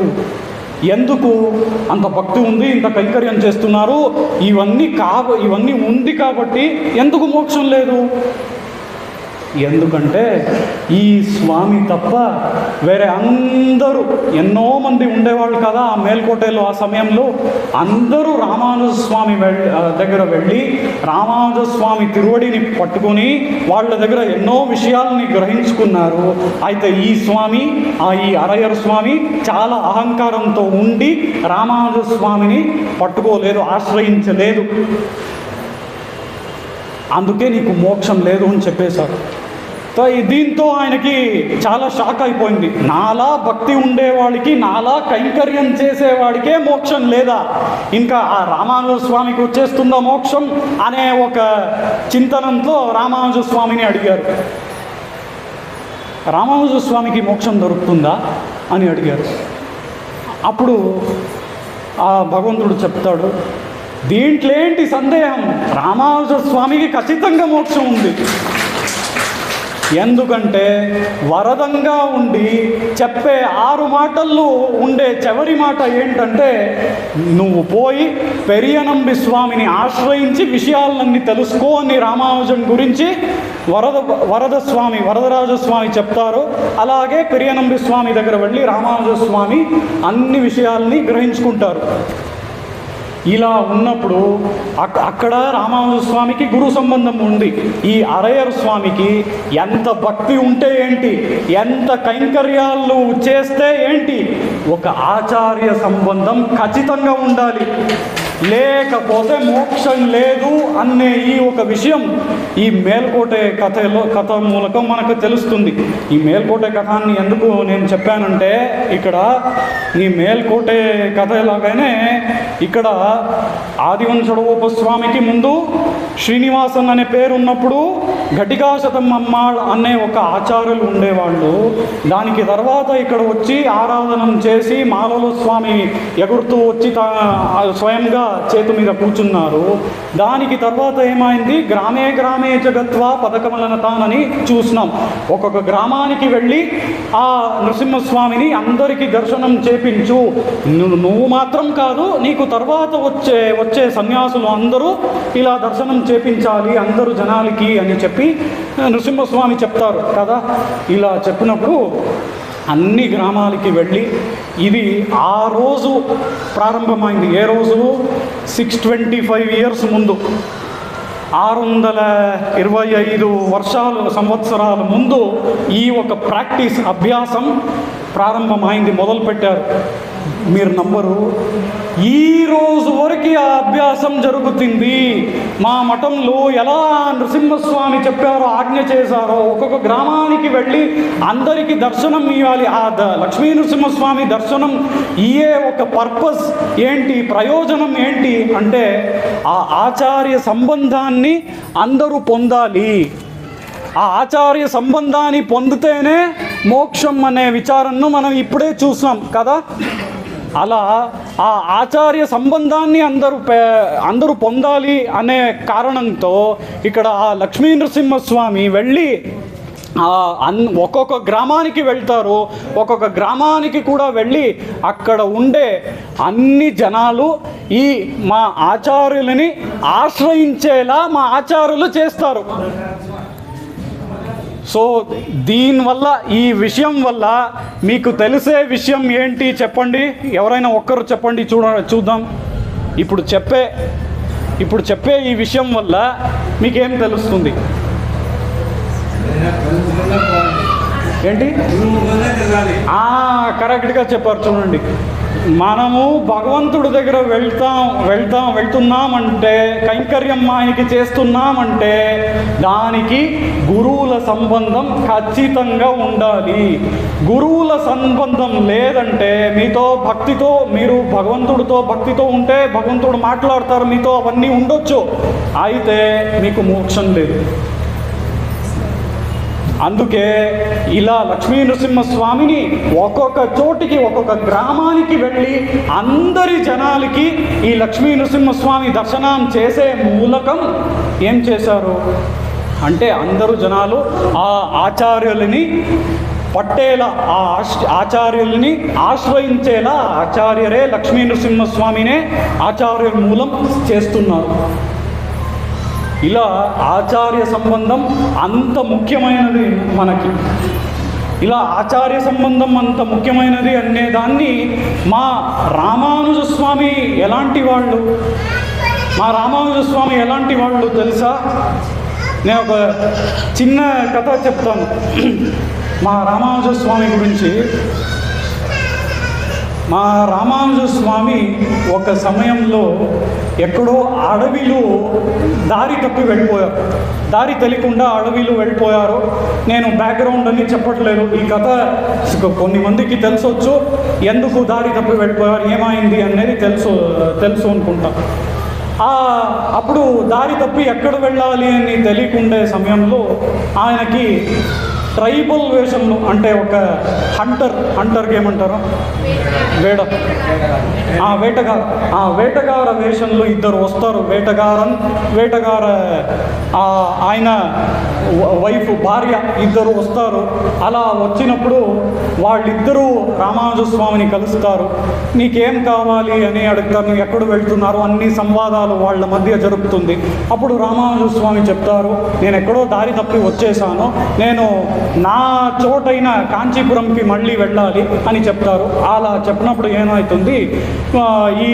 ఎందుకు? అంత భక్తి ఉంది, ఇంత కైంకర్యం చేస్తున్నారు, ఇవన్నీ ఉంది కాబట్టి ఎందుకు మోక్షం లేదు? ఎందుకంటే ఈ స్వామి తప్ప వేరే అందరూ ఎంతో మంది ఉండేవాళ్ళు కదా ఆ మేల్కోటలో. ఆ సమయంలో అందరూ రామానుజ స్వామి దగ్గర వెళ్ళి రామానుజ స్వామి తిరువడిని పట్టుకొని వాళ్ళ దగ్గర ఎన్నో విషయాలని గ్రహించుకున్నారు. అయితే ఈ స్వామి, ఈ అరయర్ స్వామి చాలా అహంకారంతో ఉండి రామానుజ స్వామిని పట్టుకోలేదు, ఆశ్రయించలేదు. అందుకే నీకు మోక్షం లేదు అని చెప్పేశారు. దీంతో ఆయనకి చాలా షాక్ అయిపోయింది. నాలా భక్తి ఉండేవాడికి, నాలా కైంకర్యం చేసేవాడికే మోక్షం లేదా, ఇంకా ఆ రామానుజ స్వామికి వచ్చేస్తుందా మోక్షం అనే ఒక చింతనంతో రామానుజ స్వామిని అడిగారు. రామానుజ స్వామికి మోక్షం దొరుకుతుందా అని అడిగారు. అప్పుడు ఆ భగవంతుడు చెప్తాడు, దీంట్లో ఏంటి సందేహం, రామానుజ స్వామికి ఖచ్చితంగా మోక్షం ఉంది. ఎందుకంటే వరదంగా ఉండి చెప్పే 6 మాటల్లో ఉండే చివరి మాట ఏంటంటే, నువ్వు పోయి పెరియనంబి స్వామిని ఆశ్రయించి విషయాలన్నీ తెలుసుకో అని రామానుజం గురించి వరదరాజస్వామి చెప్తారు. అలాగే పెరియనంబి స్వామి దగ్గర వెళ్ళి రామానుజ స్వామి అన్ని విషయాల్ని గ్రహించుకుంటారు. ఇలా ఉన్నప్పుడు అక్కడ రామానుజ స్వామికి గురు సంబంధం ఉంది. ఈ అరయర్ స్వామికి ఎంత భక్తి ఉంటే ఏంటి, ఎంత కైంకర్యాలు చేస్తే ఏంటి, ఒక ఆచార్య సంబంధం ఖచ్చితంగా ఉండాలి, లేకపోతే మోక్షం లేదు అనే ఈ ఒక విషయం ఈ మేల్కోటే కథ మూలకం మనకు తెలుస్తుంది. ఈ మేల్కోటే కథాన్ని ఎందుకు నేను చెప్పానంటే, ఇక్కడ ఈ మేల్కోటే కథ లాగానే ఇక్కడ ఆదివంశోపస్వామికి ముందు శ్రీనివాసన్ అనే పేరు ఉన్నప్పుడు ఘటికాశతం అమ్మాళ్ అనే ఒక ఆచార్యులు ఉండేవాళ్ళు. దానికి తర్వాత ఇక్కడ వచ్చి ఆరాధన చేసి మాలలో స్వామి ఎగురుతూ వచ్చి స్వయంగా చేతు మీద కూర్చున్నారు. దానికి తర్వాత ఏమైంది, గ్రామే గ్రామే జగత్వా పదకమలనతానని చూసినాం. ఒక్కొక్క గ్రామానికి వెళ్ళి ఆ నృసింహస్వామిని అందరికీ దర్శనం చేపించు, నువ్వు మాత్రం కాదు, నీకు తర్వాత వచ్చే సన్యాసులు అందరూ ఇలా దర్శనం చేపించాలి అందరూ జనాలకి అని చెప్పి నృసింహస్వామి చెప్తారు కదా. ఇలా చెప్పినప్పుడు అన్ని గ్రామాలకి వెళ్ళి ఇది ఆ రోజు ప్రారంభమైంది. ఏ రోజు? 625 years ముందు, 625 సంవత్సరాల ముందు ఈ ఒక ప్రాక్టీస్, అభ్యాసం ప్రారంభమైంది, మొదలుపెట్టారు. మీరు నమ్మరు, ఈ రోజు వరకు ఆ అభ్యాసం జరుగుతుంది. మా మఠంలో ఎలా నృసింహస్వామి చెప్పారో, ఆజ్ఞ చేశారో, ఒక్కొక్క గ్రామానికి వెళ్ళి అందరికీ దర్శనం ఇవ్వాలి. ఆ లక్ష్మీ నృసింహస్వామి దర్శనం ఇయే ఒక పర్పస్ ఏంటి, ప్రయోజనం ఏంటి అంటే, ఆ ఆచార్య సంబంధాన్ని అందరూ పొందాలి. ఆ ఆచార్య సంబంధాన్ని పొందితేనే మోక్షం అనే విచారణను మనం ఇప్పుడే చూసాం కదా. అలా ఆ ఆచార్య సంబంధాన్ని అందరూ పొందాలి అనే కారణంతో ఇక్కడ ఆ లక్ష్మీ నరసింహస్వామి వెళ్ళి ఒక్కొక్క గ్రామానికి వెళ్తారు. ఒక్కొక్క గ్రామానికి కూడా వెళ్ళి అక్కడ ఉండే అన్ని జనాలు ఈ మా ఆచార్యులని ఆశ్రయించేలా మా ఆచార్యులు చేస్తారు. సో దీనివల్ల, ఈ విషయం వల్ల మీకు తెలిసే విషయం ఏంటి చెప్పండి? ఎవరైనా ఒక్కరు చెప్పండి, చూద్దాం. ఇప్పుడు చెప్పే ఈ విషయం వల్ల మీకేం తెలుస్తుంది? ఏంటి? కరెక్ట్గా చెప్పారు. చూడండి, మనము భగవంతుడి దగ్గర వెళ్తున్నామంటే, కైంకర్యం ఆయనకి చేస్తున్నామంటే దానికి గురువుల సంబంధం ఖచ్చితంగా ఉండాలి. గురువుల సంబంధం లేదంటే మీరు భగవంతుడితో భక్తితో ఉంటే భగవంతుడు మాట్లాడతారు మీతో, అవన్నీ ఉండొచ్చు, అయితే మీకు మోక్షం లేదు. అందుకే ఇలా లక్ష్మీ నరసింహస్వామిని ఒక్కొక్క చోటికి, ఒక్కొక్క గ్రామానికి వెళ్ళి అందరి జనాలకి ఈ లక్ష్మీ నరసింహస్వామి దర్శనం చేసే మూలకం ఏం చేశారు అంటే, అందరూ జనాలు ఆ ఆచార్యులని పట్టేలా, ఆ ఆచార్యుల్ని ఆశ్రయించేలా ఆచార్యరే లక్ష్మీ నరసింహస్వామినే ఆచార్య మూలం చేస్తున్నారు. ఇలా ఆచార్య సంబంధం అంత ముఖ్యమైనది మనకి. ఇలా ఆచార్య సంబంధం అంత ముఖ్యమైనది అనేదాన్ని మా రామానుజస్వామి ఎలాంటి వాళ్ళు తెలుసా? నేను ఒక చిన్న కథ చెప్తాను మా రామానుజస్వామి గురించి. మా రామానుజస్వామి ఒక సమయంలో ఎక్కడో అడవిలో దారి తెలియకుండా అడవిలో వెళ్ళిపోయారు. నేను బ్యాక్గ్రౌండ్ అని చెప్పట్లేదు, ఈ కథ కొన్ని మందికి తెలుసొచ్చు. ఎందుకు దారి తప్పి వెళ్ళిపోయారు, ఏమైంది అనేది తెలుసు అనుకుంటా. అప్పుడు దారి తప్పి ఎక్కడ వెళ్ళాలి అని తెలియకుండే సమయంలో ఆయనకి ట్రైబల్ వేషంలో, అంటే ఒక హంటర్కి ఏమంటారు, వేటగార వేషంలో ఇద్దరు వస్తారు. వేటగార ఆయన వైఫ్, భార్య ఇద్దరు వస్తారు. అలా వచ్చినప్పుడు వాళ్ళిద్దరూ రామానుజస్వామిని కలుస్తారు. నీకేం కావాలి అని అడుగుతారు, ఎక్కడ వెళ్తున్నారు, అన్ని సంవాదాలు వాళ్ళ మధ్య జరుగుతుంది. అప్పుడు రామానుజస్వామి చెప్తారు, నేను ఎక్కడో దారి తప్పి వచ్చేసాను, నేను నా చోటైన కాంచీపురంకి మళ్ళీ వెళ్ళాలి అని చెప్తారు. అలా చెప్పినప్పుడు ఏమవుతుంది, ఈ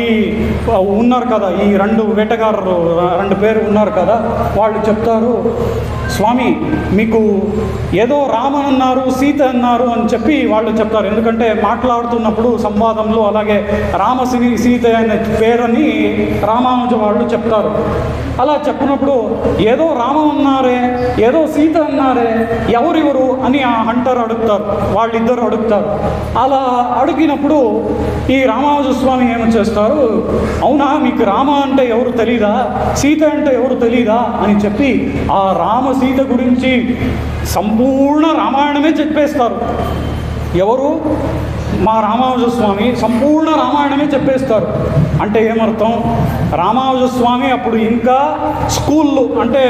ఉన్నారు కదా, ఈ రెండు పేరు ఉన్నారు కదా, వాళ్ళు చెప్తారు, స్వామి మీకు ఏదో రామన్ అన్నారు, సీత అన్నారు అని చెప్పి వాళ్ళు చెప్తారు. ఎందుకంటే మాట్లాడుతున్నప్పుడు సంవాదంలో అలాగే సీత అనే పేరని రామానుజ వాళ్ళు చెప్తారు. అలా చెప్పినప్పుడు ఏదో రామం అన్నారే, ఏదో సీత అన్నారే, ఎవరెవరు అని ఆ హంటర్ వాళ్ళిద్దరు అడుగుతారు. అలా అడిగినప్పుడు ఈ రామానుజస్వామి ఏమో చేస్తారు, అవునా మీకు రామ అంటే ఎవరు తెలీదా, సీత అంటే ఎవరు తెలీదా అని చెప్పి ఆ రామ సీత గురించి సంపూర్ణ రామాయణమే చెప్పేస్తారు. ఎవరు? మా రామానుజస్వామి సంపూర్ణ రామాయణమే చెప్పేస్తారు. అంటే ఏమర్థం, రామానుజస్వామి అప్పుడు ఇంకా స్కూల్లో, అంటే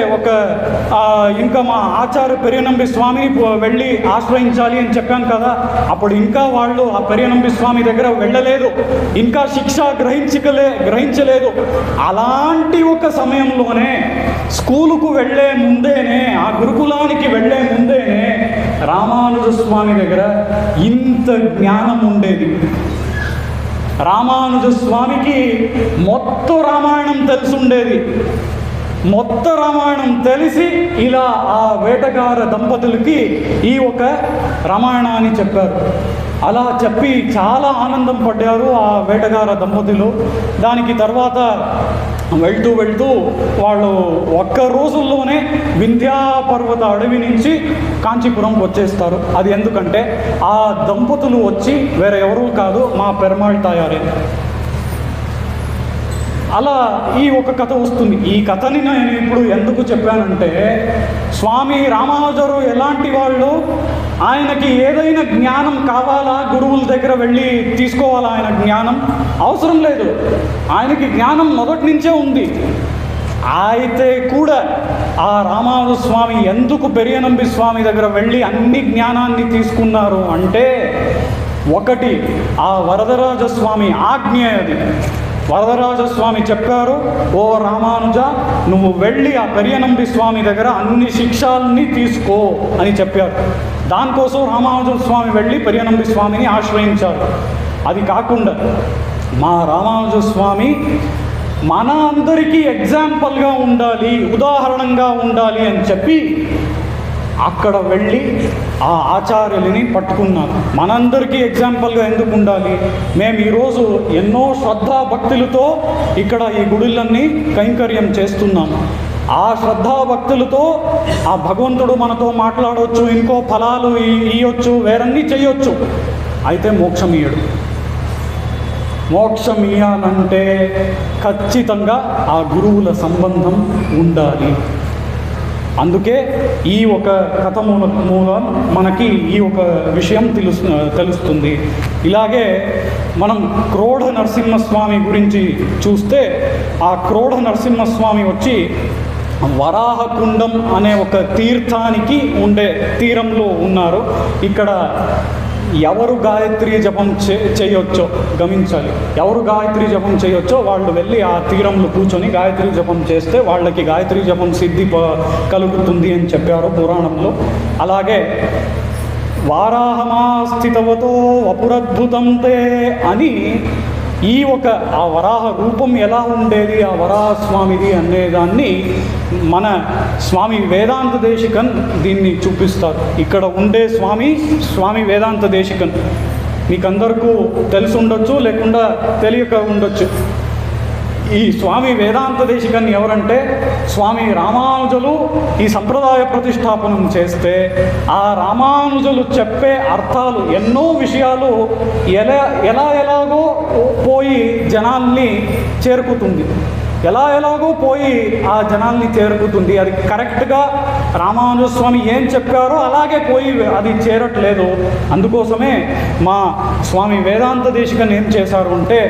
ఇంకా మా ఆచార్య పెరియనంబి స్వామిని వెళ్ళి ఆశ్రయించాలి అని చెప్పాను కదా, అప్పుడు ఇంకా వాళ్ళు ఆ పెరియనంబి స్వామి దగ్గర వెళ్ళలేదు, ఇంకా శిక్ష గ్రహించలేదు. అలాంటి ఒక సమయంలోనే స్కూలుకు వెళ్ళే ముందేనే, ఆ గురుకులానికి వెళ్ళే ముందేనే రామానుజస్వామి దగ్గర ఇంత జ్ఞానం ఉండేది. రామానుజస్వామికి మొత్తం రామాయణం తెలుసుండేది. మొత్తం రామాయణం తెలిసి ఇలా ఆ వేటగార దంపతులకి ఈ ఒక రామాయణాన్ని చెప్పారు. అలా చెప్పి చాలా ఆనందం పడ్డారు ఆ వేటగార దంపతులు. దానికి తర్వాత వెళ్తూ వాళ్ళు ఒక్క రోజుల్లోనే వింధ్యాపర్వత అడవి నుంచి కాంచీపురంకి వచ్చేస్తారు. అది ఎందుకంటే ఆ దంపతులు వచ్చి వేరే ఎవరూ కాదు, మా పెరుమాళ్ తాయారే. అలా ఈ ఒక కథ వస్తుంది. ఈ కథని నేను ఇప్పుడు ఎందుకు చెప్పానంటే, స్వామి రామానుజరు ఎలాంటి వాళ్ళు, ఆయనకి ఏదైనా జ్ఞానం కావాలా గురువుల దగ్గర వెళ్ళి తీసుకోవాలా? ఆయన జ్ఞానం అవసరం లేదు, ఆయనకి జ్ఞానం మొదటి నుంచే ఉంది. అయితే కూడా ఆ రామానుజ స్వామి ఎందుకు పెరియనంబి స్వామి దగ్గర వెళ్ళి అన్ని జ్ఞానాన్ని తీసుకున్నారు అంటే, ఒకటి ఆ వరదరాజస్వామి ఆజ్ఞ. అది వరదరాజస్వామి చెప్పారు, ఓ రామానుజ నువ్వు వెళ్ళి ఆ పెరియనంబి స్వామి దగ్గర అన్ని శిక్షల్ని తీసుకో అని చెప్పారు. దానికోసం రామానుజ స్వామి వెళ్ళి పెరియనంబి స్వామిని ఆశ్రయించారు. అది కాకుండా మా రామానుజ స్వామి మన అందరికీ ఎగ్జాంపుల్గా ఉండాలి, ఉదాహరణంగా ఉండాలి అని చెప్పి అక్కడ వెళ్ళి ఆ ఆచార్యులని పట్టుకున్నారు. మనందరికీ ఎగ్జాంపుల్గా ఎందుకు ఉండాలి? మేము ఈరోజు ఎన్నో శ్రద్ధాభక్తులతో ఇక్కడ ఈ గుడులన్నీ కైంకర్యం చేస్తున్నాము. ఆ శ్రద్ధాభక్తులతో ఆ భగవంతుడు మనతో మాట్లాడవచ్చు, ఇంకో ఫలాలు ఇవ్వచ్చు, వేరన్నీ చేయొచ్చు. అయితే మోక్షం ఇయ్యడు. మోక్షం ఇయ్యాలంటే ఖచ్చితంగా ఆ గురువుల సంబంధం ఉండాలి. అందుకే ఈ ఒక కథ మూలం మనకి ఈ ఒక విషయం తెలుస్తుంది. ఇలాగే మనం క్రోఢ నరసింహస్వామి గురించి చూస్తే, ఆ క్రోఢ నరసింహస్వామి వచ్చి వరాహకుండం అనే ఒక తీర్థానికి ఉండే తీరంలో ఉన్నారు. ఇక్కడ ఎవరు గాయత్రి జపం చేయొచ్చో గమనించాలి. ఎవరు గాయత్రి జపం చేయొచ్చో వాళ్ళు వెళ్ళి ఆ తీరంలో కూర్చొని గాయత్రి జపం చేస్తే వాళ్ళకి గాయత్రి జపం సిద్ధి కలుగుతుంది అని చెప్పారు పురాణంలో. అలాగే వారాహమాస్థితవతో వపురద్భుతం తే అని ఈ ఒక ఆ వరాహ రూపం ఎలా ఉండేది, ఆ వరాహస్వామిది అనేదాన్ని మన స్వామి వేదాంత దేశికన్ దీన్ని చూపిస్తారు. ఇక్కడ ఉండే స్వామి వేదాంత దేశికన్ మీకందరికీ తెలిసి ఉండొచ్చు, లేకుండా తెలియక ఉండొచ్చు. ఈ స్వామి వేదాంత దేశికన్ ఎవరంటే, స్వామి రామానుజులు ఈ సంప్రదాయ ప్రతిష్టాపనం చేస్తే ఆ రామానుజులు చెప్పే అర్థాలు ఎన్నో విషయాలు ఎలాగో పోయి జనాల్ని చేరుకుతుంది. ఎలాగో పోయి ఆ జనాల్ని చేరుకుతుంది. అది కరెక్ట్గా రామానుజ స్వామి ఏం చెప్పారో అలాగే పోయి అది చేరట్లేదు. అందుకోసమే మా స్వామి వేదాంత దేశికన్ ఏం చేశారు అంటే,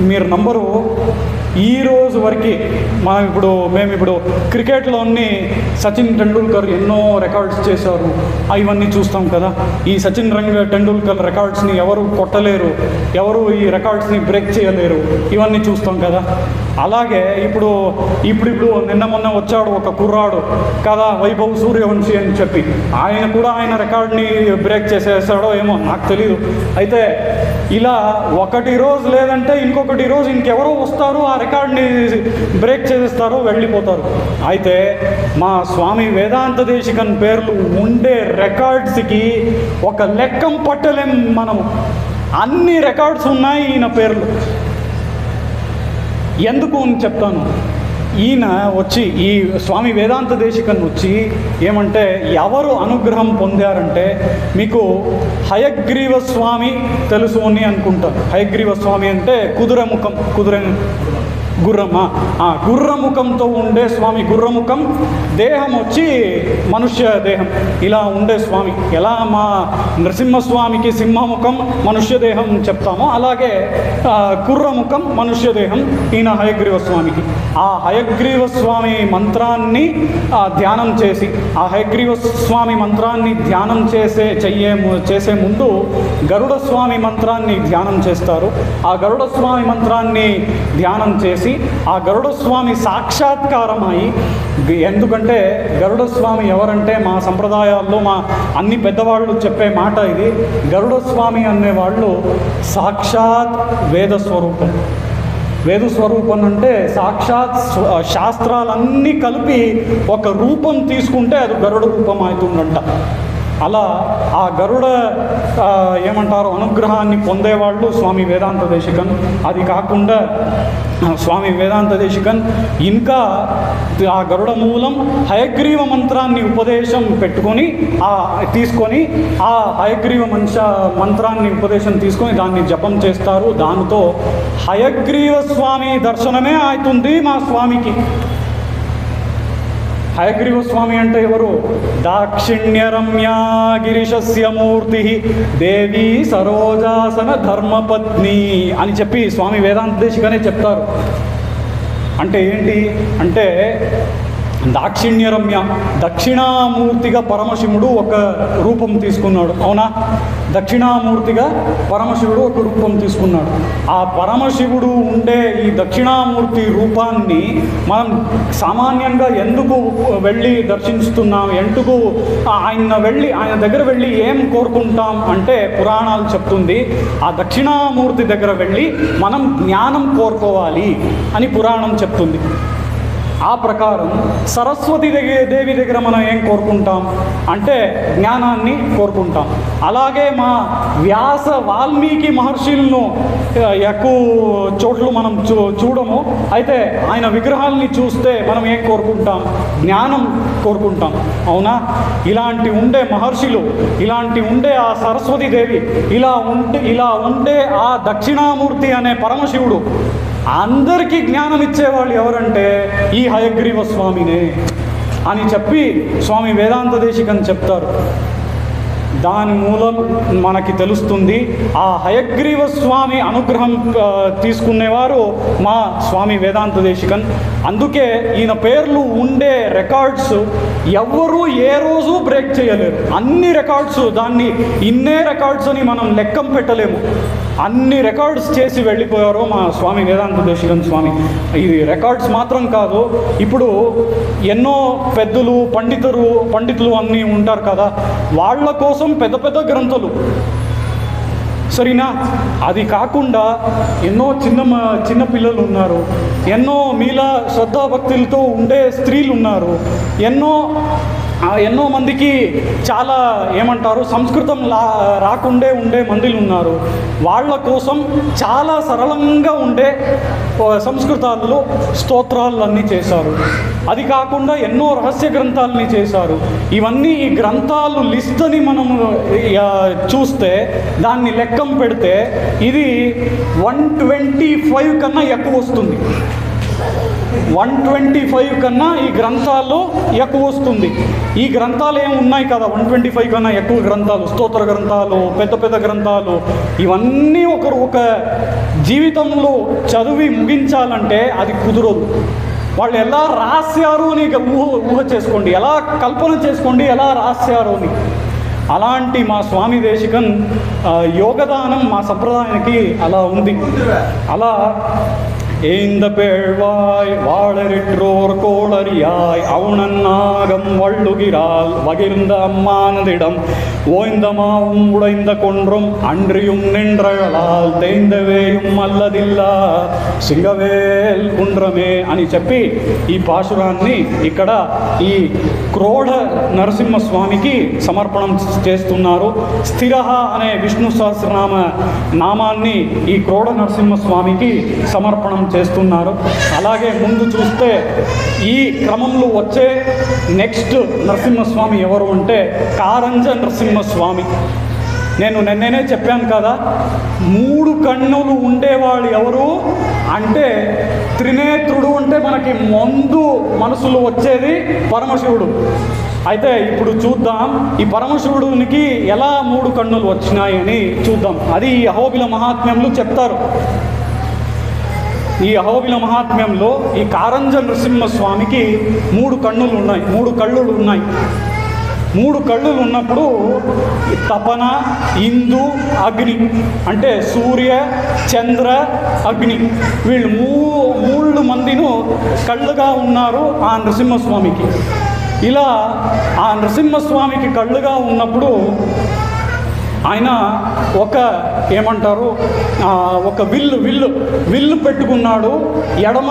మీరు నంబరు ఈ రోజు వరకు మేము ఇప్పుడు క్రికెట్లోని సచిన్ టెండూల్కర్ ఎన్నో రికార్డ్స్ చేశారు, ఇవన్నీ చూస్తాం కదా. ఈ సచిన్ టెండూల్కర్ రికార్డ్స్ని ఎవరు కొట్టలేరు, ఎవరు ఈ రికార్డ్స్ని బ్రేక్ చేయలేరు, ఇవన్నీ చూస్తాం కదా. అలాగే ఇప్పుడు నిన్న మొన్న వచ్చాడు ఒక కుర్రాడు కదా, వైభవ్ సూర్యవంశీ అని చెప్పి, ఆయన కూడా ఆయన రికార్డ్ని బ్రేక్ చేసేసాడో ఏమో నాకు తెలియదు. అయితే ఇలా ఒకటి రోజు లేదంటే ఇంకొకటి రోజు ఇంకెవరో వస్తారు, ఆ రికార్డ్ని బ్రేక్ చేసేస్తారు, వెళ్ళిపోతారు. అయితే మా స్వామి వేదాంత దేశికన్ పేర్లు ఉండే రికార్డ్స్కి ఒక లెక్కం పట్టలేం మనము. అన్ని రికార్డ్స్ ఉన్నాయి ఈయన పేర్లు. ఎందుకు అని చెప్తాను. ఈయన వచ్చి ఈ స్వామి వేదాంత దేశికన్ వచ్చి ఏమంటే, ఎవరు అనుగ్రహం పొందారంటే, మీకు హయగ్రీవ స్వామి తెలుసు అని అనుకుంటారు. హయగ్రీవ స్వామి అంటే గుర్రముఖంతో ఉండే స్వామి. గుర్రముఖం దేహం వచ్చి మనుష్య దేహం, ఇలా ఉండే స్వామి. ఎలా మా నరసింహస్వామికి సింహముఖం మనుష్య దేహం చెప్తామో, అలాగే గుర్రముఖం మనుష్య దేహం ఈయన హయగ్రీవ స్వామికి. ఆ హయగ్రీవ స్వామి మంత్రాన్ని ధ్యానం చేసి, ఆ హయగ్రీవ స్వామి మంత్రాన్ని ధ్యానం చేసే ముందు గరుడ స్వామి మంత్రాన్ని ధ్యానం చేస్తారు. ఆ గరుడ స్వామి మంత్రాన్ని ధ్యానం చేసి ఆ గరుడ స్వామి సాక్షాత్కారమై, ఎందుకంటే గరుడ స్వామి ఎవరంటే మా సంప్రదాయాల్లో మా అన్ని పెద్దవాళ్ళు చెప్పే మాట ఇది. గరుడ స్వామి అనేవాళ్ళు సాక్షాత్ వేదస్వరూపం. వేదస్వరూపం అంటే సాక్షాత్ శాస్త్రాలన్నీ కలిపి ఒక రూపం తీసుకుంటే అది గరుడ రూపం అవుతుందంట. అలా ఆ గరుడ ఏమంటారు అనుగ్రహాన్ని పొందేవాళ్ళు స్వామి వేదాంత దేశికన్. అది కాకుండా స్వామి వేదాంత దేశికన్ ఇంకా ఆ గరుడ మూలం హయగ్రీవ మంత్రాన్ని ఉపదేశం పెట్టుకొని తీసుకొని ఆ హయగ్రీవ మంత్రాన్ని ఉపదేశం తీసుకొని దాన్ని జపం చేస్తారు. దానితో హయగ్రీవ స్వామి దర్శనమే అవుతుంది మా స్వామికి. హయగ్రీవ స్వామి అంటే ఎవరు? దాక్షిణ్య రమ్యా గిరిశస్య మూర్తి దేవి సరోజాసన ధర్మపత్ని అని చెప్పి స్వామి వేదాంత దేశికనే చెప్తారు. అంటే ఏంటి అంటే దాక్షిణ్యరమ్య దక్షిణామూర్తిగా పరమశివుడు ఒక రూపం తీసుకున్నాడు. అవునా? దక్షిణామూర్తిగా పరమశివుడు ఒక రూపం తీసుకున్నాడు. ఆ పరమశివుడు ఉండే ఈ దక్షిణామూర్తి రూపాన్ని మనం సామాన్యంగా ఎందుకు వెళ్ళి దర్శిస్తున్నాం, ఎందుకు ఆయన దగ్గర వెళ్ళి ఏం కోరుకుంటాం అంటే పురాణాలు చెప్తుంది ఆ దక్షిణామూర్తి దగ్గర వెళ్ళి మనం జ్ఞానం కోరుకోవాలి అని పురాణం చెప్తుంది. ఆ ప్రకారం సరస్వతి దేవి దగ్గర మనం ఏం కోరుకుంటాం అంటే జ్ఞానాన్ని కోరుకుంటాం. అలాగే మా వ్యాస వాల్మీకి మహర్షులను ఎక్కువ చోట్ల మనం చూడము. అయితే ఆయన విగ్రహాలని చూస్తే మనం ఏం కోరుకుంటాం? జ్ఞానం కోరుకుంటాం. అవునా? ఇలాంటి ఉండే మహర్షులు, ఇలాంటి ఉండే ఆ సరస్వతి దేవి, ఇలా ఉండే ఆ దక్షిణామూర్తి అనే పరమశివుడు అందరికీ జ్ఞానం ఇచ్చేవాళ్ళు ఎవరంటే ఈ హయగ్రీవ స్వామినే అని చెప్పి స్వామి వేదాంత దేశికని చెప్తారు. దాని మూలం మనకి తెలుస్తుంది. ఆ హయగ్రీవ స్వామి అనుగ్రహం తీసుకునేవారు మా స్వామి వేదాంత దేశికన్. అందుకే ఈయన పేర్లు ఉండే రికార్డ్స్ ఎవ్వరూ ఏ రోజు బ్రేక్ చేయలేరు. అన్ని రికార్డ్స్, దాన్ని ఇన్నే రికార్డ్స్ అని మనం లెక్కం పెట్టలేము. అన్ని రికార్డ్స్ చేసి వెళ్ళిపోయారు మా స్వామి వేదాంత దేశికన్ స్వామి. ఇది రికార్డ్స్ మాత్రం కాదు, ఇప్పుడు ఎన్నో పెద్దలు పండితులు అన్నీ ఉంటారు కదా, వాళ్ళ కోసం పెద్ద పెద్ద గ్రంథాలు, సరేనా? అది కాకుండా ఎన్నో చిన్న పిల్లలు ఉన్నారు, ఎన్నో మీలా శ్రద్ధాభక్తులతో ఉండే స్త్రీలు ఉన్నారు, ఎన్నో మందికి చాలా ఏమంటారు సంస్కృతం రాకుండే ఉండే మందిలు ఉన్నారు. వాళ్ళ కోసం చాలా సరళంగా ఉండే సంస్కృతాల్లో స్తోత్రాలన్నీ చేశారు. అది కాకుండా ఎన్నో రహస్య గ్రంథాలని చేశారు. ఇవన్నీ ఈ గ్రంథాలు లిస్ట్ అని మనము చూస్తే, దాన్ని లెక్కం పెడితే ఇది 125 కన్నా ఎక్కువ వస్తుంది. 125 కన్నా ఈ గ్రంథాలు ఎక్కువ వస్తుంది. ఈ గ్రంథాలు ఏమి ఉన్నాయి కదా, 125 కన్నా ఎక్కువ గ్రంథాలు, స్తోత్ర గ్రంథాలు, పెద్ద పెద్ద గ్రంథాలు, ఇవన్నీ ఒక జీవితంలో చదివి ముగించాలంటే అది కుదరదు. వాళ్ళు ఎలా రాశారు అని ఊహ చేసుకోండి, ఎలా కల్పన చేసుకోండి ఎలా రాశారు అని. అలాంటి మా స్వామి దేశికన్ యోగదానం మా సంప్రదాయానికి అలా ఉంది. అలా ஏந்த பேழ்வாய் வாழறிற்றோர் கோளறியாய் அவுணன்னாகம் வள்ளுகிறாள் வகிர்ந்த அம்மானதிடம் ஓய்ந்தமாவும் உடைந்த கொன்றும் அன்றியும் நின்றழலால் தேய்ந்தவேயும் அல்லదిల్లా సింగవేల్ కుండ్రమే అని చెప్పి ఈ పాశురాన్ని ఇక్కడ ఈ క్రోడ నరసింహస్వామికి సమర్పణం చేస్తున్నారు. స్థిర అనే విష్ణు సహస్రనామ నామాన్ని ఈ క్రోడ నరసింహస్వామికి సమర్పణం చేస్తున్నారు. అలాగే ముందు చూస్తే ఈ క్రమంలో వచ్చే నెక్స్ట్ నరసింహస్వామి ఎవరు అంటే కారంజ నరసింహస్వామి. నేను నిన్నే చెప్పాను కదా, 3 కన్నులు ఉండేవాళ్ళు ఎవరు అంటే త్రినేత్రుడు. అంటే మనకి ముందు మనసులో వచ్చేది పరమశివుడు. అయితే ఇప్పుడు చూద్దాం ఈ పరమశివుడికి ఎలా 3 కన్నులు వచ్చినాయని చూద్దాం. అది ఈ అహోబిల మహాత్మ్యంలో చెప్తారు. ఈ అహోబిల మహాత్మ్యంలో ఈ కారంజ నరసింహస్వామికి 3 కన్నులు ఉన్నాయి, 3 కళ్ళులు ఉన్నాయి. 3 కళ్ళు ఉన్నప్పుడు తపన, ఇందు, అగ్ని అంటే సూర్య, చంద్ర, అగ్ని, వీళ్ళు 3 మందిను కళ్ళుగా ఉన్నారు ఆ నరసింహస్వామికి. ఇలా ఆ నరసింహస్వామికి కళ్ళుగా ఉన్నప్పుడు ఆయన ఏమంటారు ఒక విల్లు పెట్టుకున్నాడు ఎడమ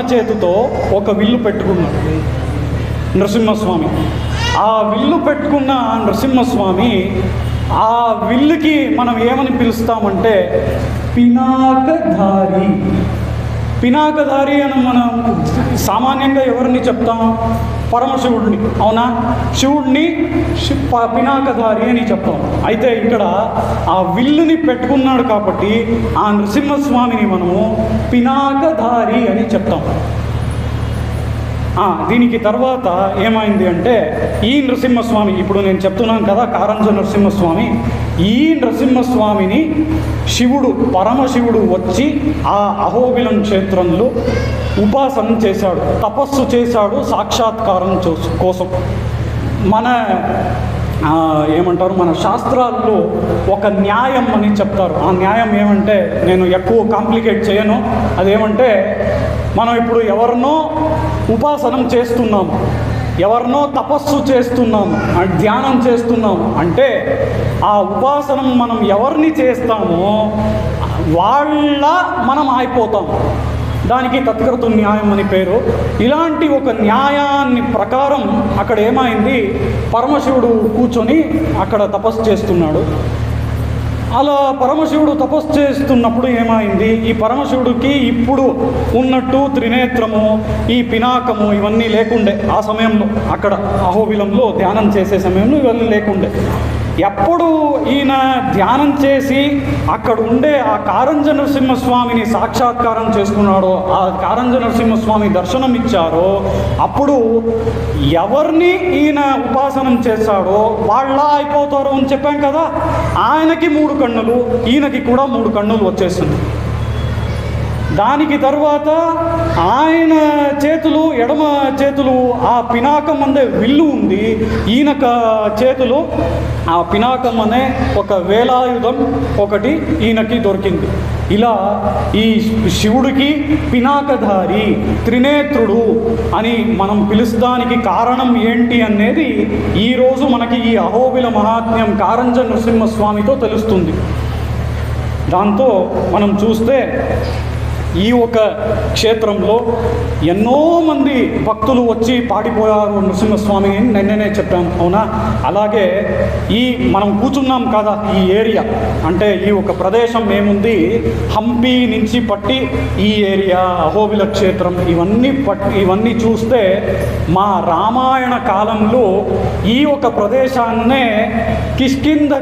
చేతితో ఒక విల్లు పెట్టుకున్నాడు నరసింహస్వామి. ఆ విల్లు పెట్టుకున్న నరసింహస్వామి, ఆ విల్లుకి మనం ఏమని పిలుస్తామంటే పినాకధారి. పినాకధారి అని మనం సామాన్యంగా ఎవరిని చెప్తాం? పరమశివుడిని, అవునా? శివుడిని పినాకధారి అని చెప్తాం. అయితే ఇక్కడ ఆ విల్లుని పెట్టుకున్నాడు కాబట్టి ఆ నరసింహస్వామిని మనము పినాకధారి అని చెప్తాం. దీనికి తర్వాత ఏమైంది అంటే ఈ నరసింహస్వామి, ఇప్పుడు నేను చెప్తున్నాను కదా కారంజ నరసింహస్వామి, ఈ నరసింహస్వామిని శివుడు, పరమశివుడు వచ్చి ఆ అహోబిలం క్షేత్రంలో ఉపాసన చేశాడు, తపస్సు చేశాడు సాక్షాత్కారం కోసం. మన ఏమంటారు, మన శాస్త్రాల్లో ఒక న్యాయం అని చెప్తారు. ఆ న్యాయం ఏమంటే, నేను ఎక్కువ కాంప్లికేట్ చేయను, అదేమంటే మనం ఇప్పుడు ఎవరినో ఉపాసనం చేస్తున్నాము, ఎవరినో తపస్సు చేస్తున్నాము, ధ్యానం చేస్తున్నాము అంటే ఆ ఉపాసనం మనం ఎవరిని చేస్తామో వాళ్ళ మనం అయిపోతాం. దానికి తత్కృత న్యాయం అని పేరు. ఇలాంటి ఒక న్యాయాన్ని ప్రకారం అక్కడ ఏమైంది, పరమశివుడు కూర్చొని అక్కడ తపస్సు చేస్తున్నాడు. అలా పరమశివుడు తపస్సు చేస్తున్నప్పుడు ఏమైంది, ఈ పరమశివుడికి ఇప్పుడు ఉన్నట్టు త్రినేత్రము, ఈ పినాకము ఇవన్నీ లేకుండే. ఆ సమయంలో అక్కడ అహోబిలంలో ధ్యానం చేసే సమయంలో ఇవన్నీ లేకుండే. ఎప్పుడు ఈయన ధ్యానం చేసి అక్కడ ఉండే ఆ కారంజ నరసింహస్వామిని సాక్షాత్కారం చేసుకున్నాడో, ఆ కారంజ నరసింహస్వామి దర్శనం ఇచ్చారో, అప్పుడు ఎవరిని ఈయన ఉపాసనం చేశాడో వాళ్ళ అయిపోతారు అని చెప్పాం కదా. ఆయనకి 3 కన్నులు, ఈయనకి కూడా 3 కన్నులు వచ్చేసింది. దానికి తర్వాత ఆయన చేతులు, ఎడమ చేతులు ఆ పినాకం అనే విల్లు ఉంది, ఈయనక చేతులు ఆ పినాకం అనే ఒక వేలాయుధం ఒకటి ఈయనకి దొరికింది. ఇలా ఈ శివుడికి పినాకధారి, త్రినేత్రుడు అని మనం పిలుస్తానికి కారణం ఏంటి అనేది ఈరోజు మనకి ఈ అహోబిల మహాత్మ్యం కారంజ నరసింహస్వామితో తెలుస్తుంది. దాంతో మనం చూస్తే ఈ ఒక క్షేత్రంలో ఎన్నో మంది భక్తులు వచ్చి పాడిపోయారు నరసింహస్వామి అని నిన్ననే చెప్పాను, అవునా? అలాగే ఈ మనం కూర్చున్నాం కదా, ఈ ఏరియా అంటే ఈ ఒక ప్రదేశం ఏముంది, హంపి నుంచి పట్టి ఈ ఏరియా అహోబిల క్షేత్రం ఇవన్నీ చూస్తే మా రామాయణ కాలంలో ఈ ఒక ప్రదేశాన్నే కిష్కింధా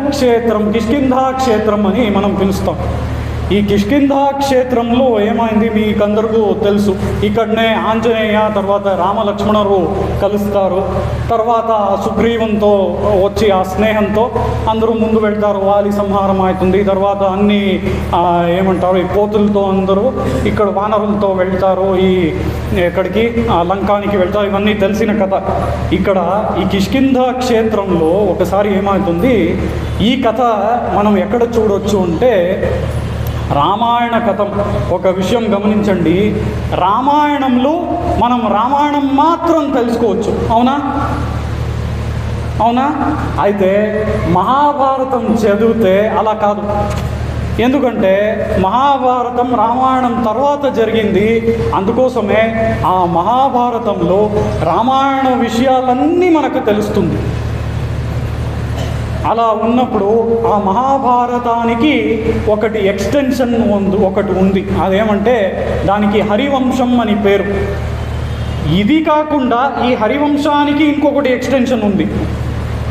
క్షేత్రం అని మనం పిలుస్తాం. ఈ కిష్కింధా క్షేత్రంలో ఏమైంది మీకందరికీ తెలుసు. ఇక్కడనే ఆంజనేయ తర్వాత రామలక్ష్మణులు కలుస్తారు. తర్వాత సుగ్రీవంతో వచ్చి ఆ స్నేహంతో అందరూ ముందు వెళ్తారు, వాలి సంహారం అవుతుంది. తర్వాత అన్ని ఏమంటారు, ఈ పోతులతో అందరూ ఇక్కడ వానరులతో వెళ్తారు, ఈ ఎక్కడికి లంకానికి వెళ్తారు. ఇవన్నీ తెలిసిన కథ. ఇక్కడ ఈ కిష్కింధా క్షేత్రంలో ఒకసారి ఏమవుతుంది, ఈ కథ మనం ఎక్కడ చూడొచ్చు అంటే రామాయణ కథం. ఒక విషయం గమనించండి, రామాయణంలో మనం రామాయణం మాత్రం తెలుసుకోవచ్చు, అవునా? అయితే మహాభారతం చదివితే అలా కాదు. ఎందుకంటే మహాభారతం రామాయణం తర్వాత జరిగింది. అందుకోసమే ఆ మహాభారతంలో రామాయణ విషయాలన్నీ మనకు తెలుస్తుంది. అలా ఉన్నప్పుడు ఆ మహాభారతానికి ఒకటి ఎక్స్టెన్షన్ ఒకటి ఉంది. అదేమంటే దానికి హరివంశం అని పేరు. ఇది కాకుండా ఈ హరివంశానికి ఇంకొకటి ఎక్స్టెన్షన్ ఉంది.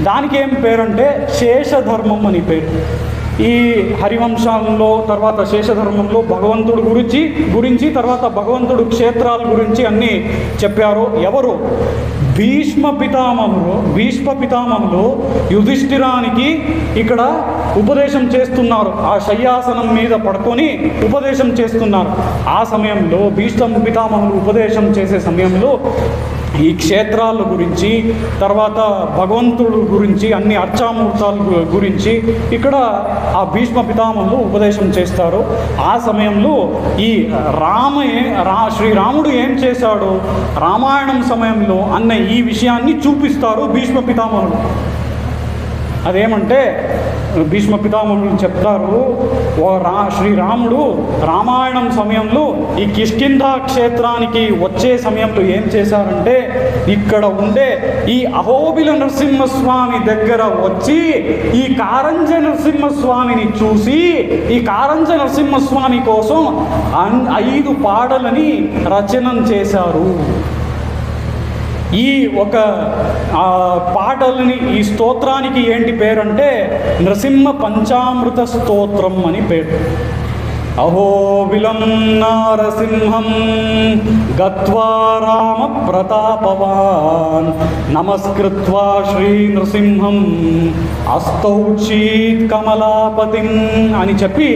దానికి ఏం పేరంటే శేషధర్మం అని పేరు. ఈ హరివంశాలలో తర్వాత శేషధర్మంలో భగవంతుడు గురించి తర్వాత భగవంతుడు క్షేత్రాల గురించి అన్నీ చెప్పారు. ఎవరు? భీష్మ పితామహులు యుధిష్ఠిరానికి ఇక్కడ ఉపదేశం చేస్తున్నారు. ఆ శయ్యాసనం మీద పడుకొని ఉపదేశం చేస్తున్నారు. ఆ సమయంలో భీష్మ పితామహులు ఉపదేశం చేసే సమయంలో ఈ క్షేత్రాల గురించి తర్వాత భగవంతుడు గురించి అన్ని అర్చామూర్తాల గురించి ఇక్కడ ఆ భీష్మ పితామహులు ఉపదేశం చేస్తారు. ఆ సమయంలో ఈ శ్రీరాముడు ఏం చేశాడు, రామాయణం సమయంలో అన్న ఈ విషయాన్ని చూపిస్తారు భీష్మ పితామహులు. అదేమంటే భీష్మ పితామహులు చెప్తారు, శ్రీరాముడు రామాయణం సమయంలో ఈ కిష్కింధ క్షేత్రానికి వచ్చే సమయంలో ఏం చేశారంటే, ఇక్కడ ఉండే ఈ అహోబిల నరసింహస్వామి దగ్గర వచ్చి ఈ కారంజ నరసింహస్వామిని చూసి ఈ కారంజ నరసింహస్వామి కోసం 5 పాటలని రచనం చేశారు. ఈ ఒక పాటలని, ఈ స్తోత్రానికి ఏంటి పేరంటే నృసింహ పంచామృత స్తోత్రం అని పేరు. అహోబిలం నారసింహం గత్వా రామ ప్రతాపవాన్ నమస్కృత్వా శ్రీ నృసింహం అస్తౌచీత్ కమలాపతిం అని చెప్పి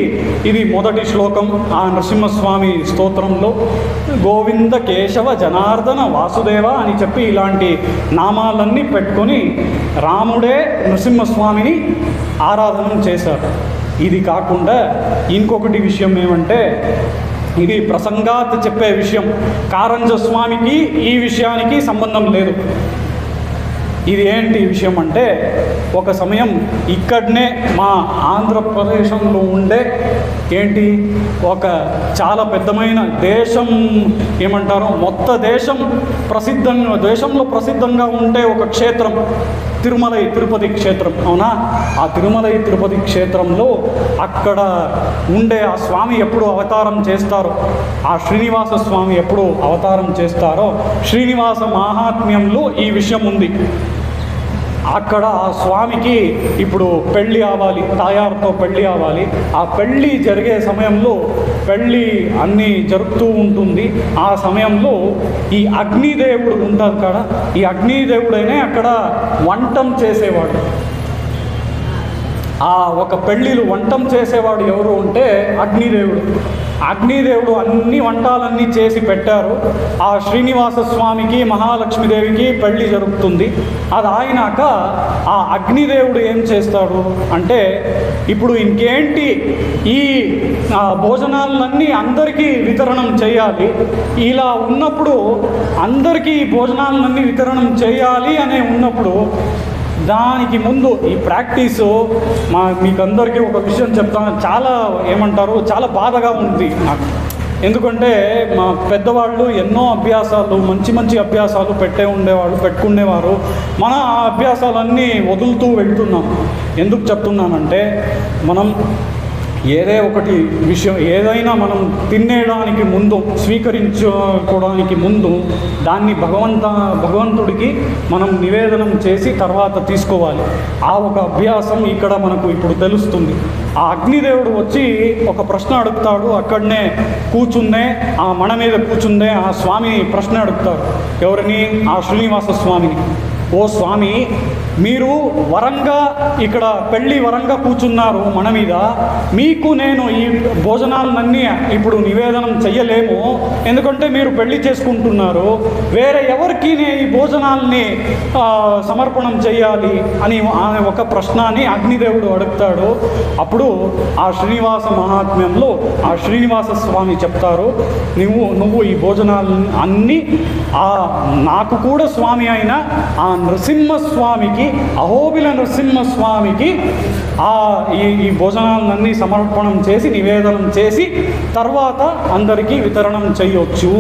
ఇది మొదటి శ్లోకం ఆ నరసింహస్వామి స్తోత్రంలో. గోవింద కేశవ జనార్దన వాసుదేవ అని చెప్పి ఇలాంటి నామాలన్నీ పెట్టుకొని రాముడే నరసింహస్వామిని ఆరాధన చేశారు. ఇది కాకుండా ఇంకొకటి విషయం ఏమంటే, ఇది ప్రసంగాత్ చెప్పే విషయం, కారంజ స్వామికి ఈ విషయానికి సంబంధం లేదు. ఇది ఏంటి విషయం అంటే, ఒక సమయం ఇక్కడనే మా ఆంధ్రప్రదేశంలో ఉండే ఏంటి ఒక చాలా పెద్దమైన దేశం ఏమంటారు, మొత్తం దేశంలో ప్రసిద్ధంగా ఉండే ఒక క్షేత్రం తిరుమలై తిరుపతి క్షేత్రం. అవునా? ఆ తిరుమలై తిరుపతి క్షేత్రంలో అక్కడ ఉండే ఆ స్వామి ఎప్పుడు అవతారం చేస్తారో, ఆ శ్రీనివాస స్వామి ఎప్పుడు అవతారం చేస్తారో, శ్రీనివాస మహాత్మ్యంలో ఈ విషయం ఉంది. అక్కడ ఆ స్వామికి ఇప్పుడు పెళ్ళి అవ్వాలి, తాయారుతో పెళ్ళి అవ్వాలి. ఆ పెళ్ళి జరిగే సమయంలో పెళ్ళి అన్నీ జరుపుతూ ఉంటుంది. ఆ సమయంలో ఈ అగ్నిదేవుడు ఉంటారు కదా, ఈ అగ్నిదేవుడైనా అక్కడ వంటం చేసేవాడు. ఆ ఒక పెళ్ళిళ్ళు వంటం చేసేవాడు ఎవరు అంటే అగ్నిదేవుడు. అగ్నిదేవుడు అన్ని వంటలన్నీ చేసి పెట్టారు. ఆ శ్రీనివాస స్వామికి మహాలక్ష్మీదేవికి పెళ్ళి జరుగుతుంది. అది అయినాక ఆ అగ్నిదేవుడు ఏం చేస్తాడు అంటే, ఇప్పుడు ఇంకేంటి ఈ భోజనాలన్నీ అందరికీ వితరణం చేయాలి. ఇలా ఉన్నప్పుడు అందరికీ భోజనాలన్నీ వితరణం చేయాలి అనే ఉన్నప్పుడు దానికి ముందు ఈ ప్రాక్టీసు మీకందరికీ ఒక విషయం చెప్తాను, చాలా ఏమంటారు, చాలా బాధగా ఉంది నాకు. ఎందుకంటే మా పెద్దవాళ్ళు ఎన్నో అభ్యాసాలు, మంచి మంచి అభ్యాసాలు పెట్టుకునేవారు. మన ఆ అభ్యాసాలన్నీ వదులుతూ వెళ్తున్నాం. ఎందుకు చెప్తున్నానంటే, మనం ఏదైనా మనం తినేయడానికి ముందు, స్వీకరించుకోవడానికి ముందు దాన్ని భగవంతుడికి మనం నివేదనం చేసి తర్వాత తీసుకోవాలి. ఆ ఒక అభ్యాసం ఇక్కడ మనకు ఇప్పుడు తెలుస్తుంది. ఆ అగ్నిదేవుడు వచ్చి ఒక ప్రశ్న అడుగుతాడు. అక్కడనే కూర్చుందే, ఆ మన మీద కూర్చుందే ఆ స్వామిని ప్రశ్న అడుగుతాడు. ఎవరిని? ఆ శ్రీనివాస స్వామిని. ఓ స్వామి, మీరు వరంగా ఇక్కడ పెళ్ళి వరంగా కూర్చున్నారు మన మీద, మీకు నేను ఈ భోజనాలన్నీ ఇప్పుడు నివేదనం చెయ్యలేము, ఎందుకంటే మీరు పెళ్ళి చేసుకుంటున్నారు. వేరే ఎవరికి ఈ భోజనాల్ని సమర్పణం చెయ్యాలి అని ఒక ప్రశ్నని అగ్నిదేవుడు అడుగుతాడు. అప్పుడు ఆ శ్రీనివాస మహాత్మ్యంలో ఆ శ్రీనివాస స్వామి చెప్తారు, నువ్వు ఈ భోజనాలు అన్నీ నాకు కూడా స్వామి అయిన ఆ నృసింహస్వామికి, అహోబిల నృసింహస్వామికి ఈ భోజనాలన్నీ సమర్పణం చేసి నివేదనం చేసి తర్వాత అందరికీ వితరణం చేయొచ్చు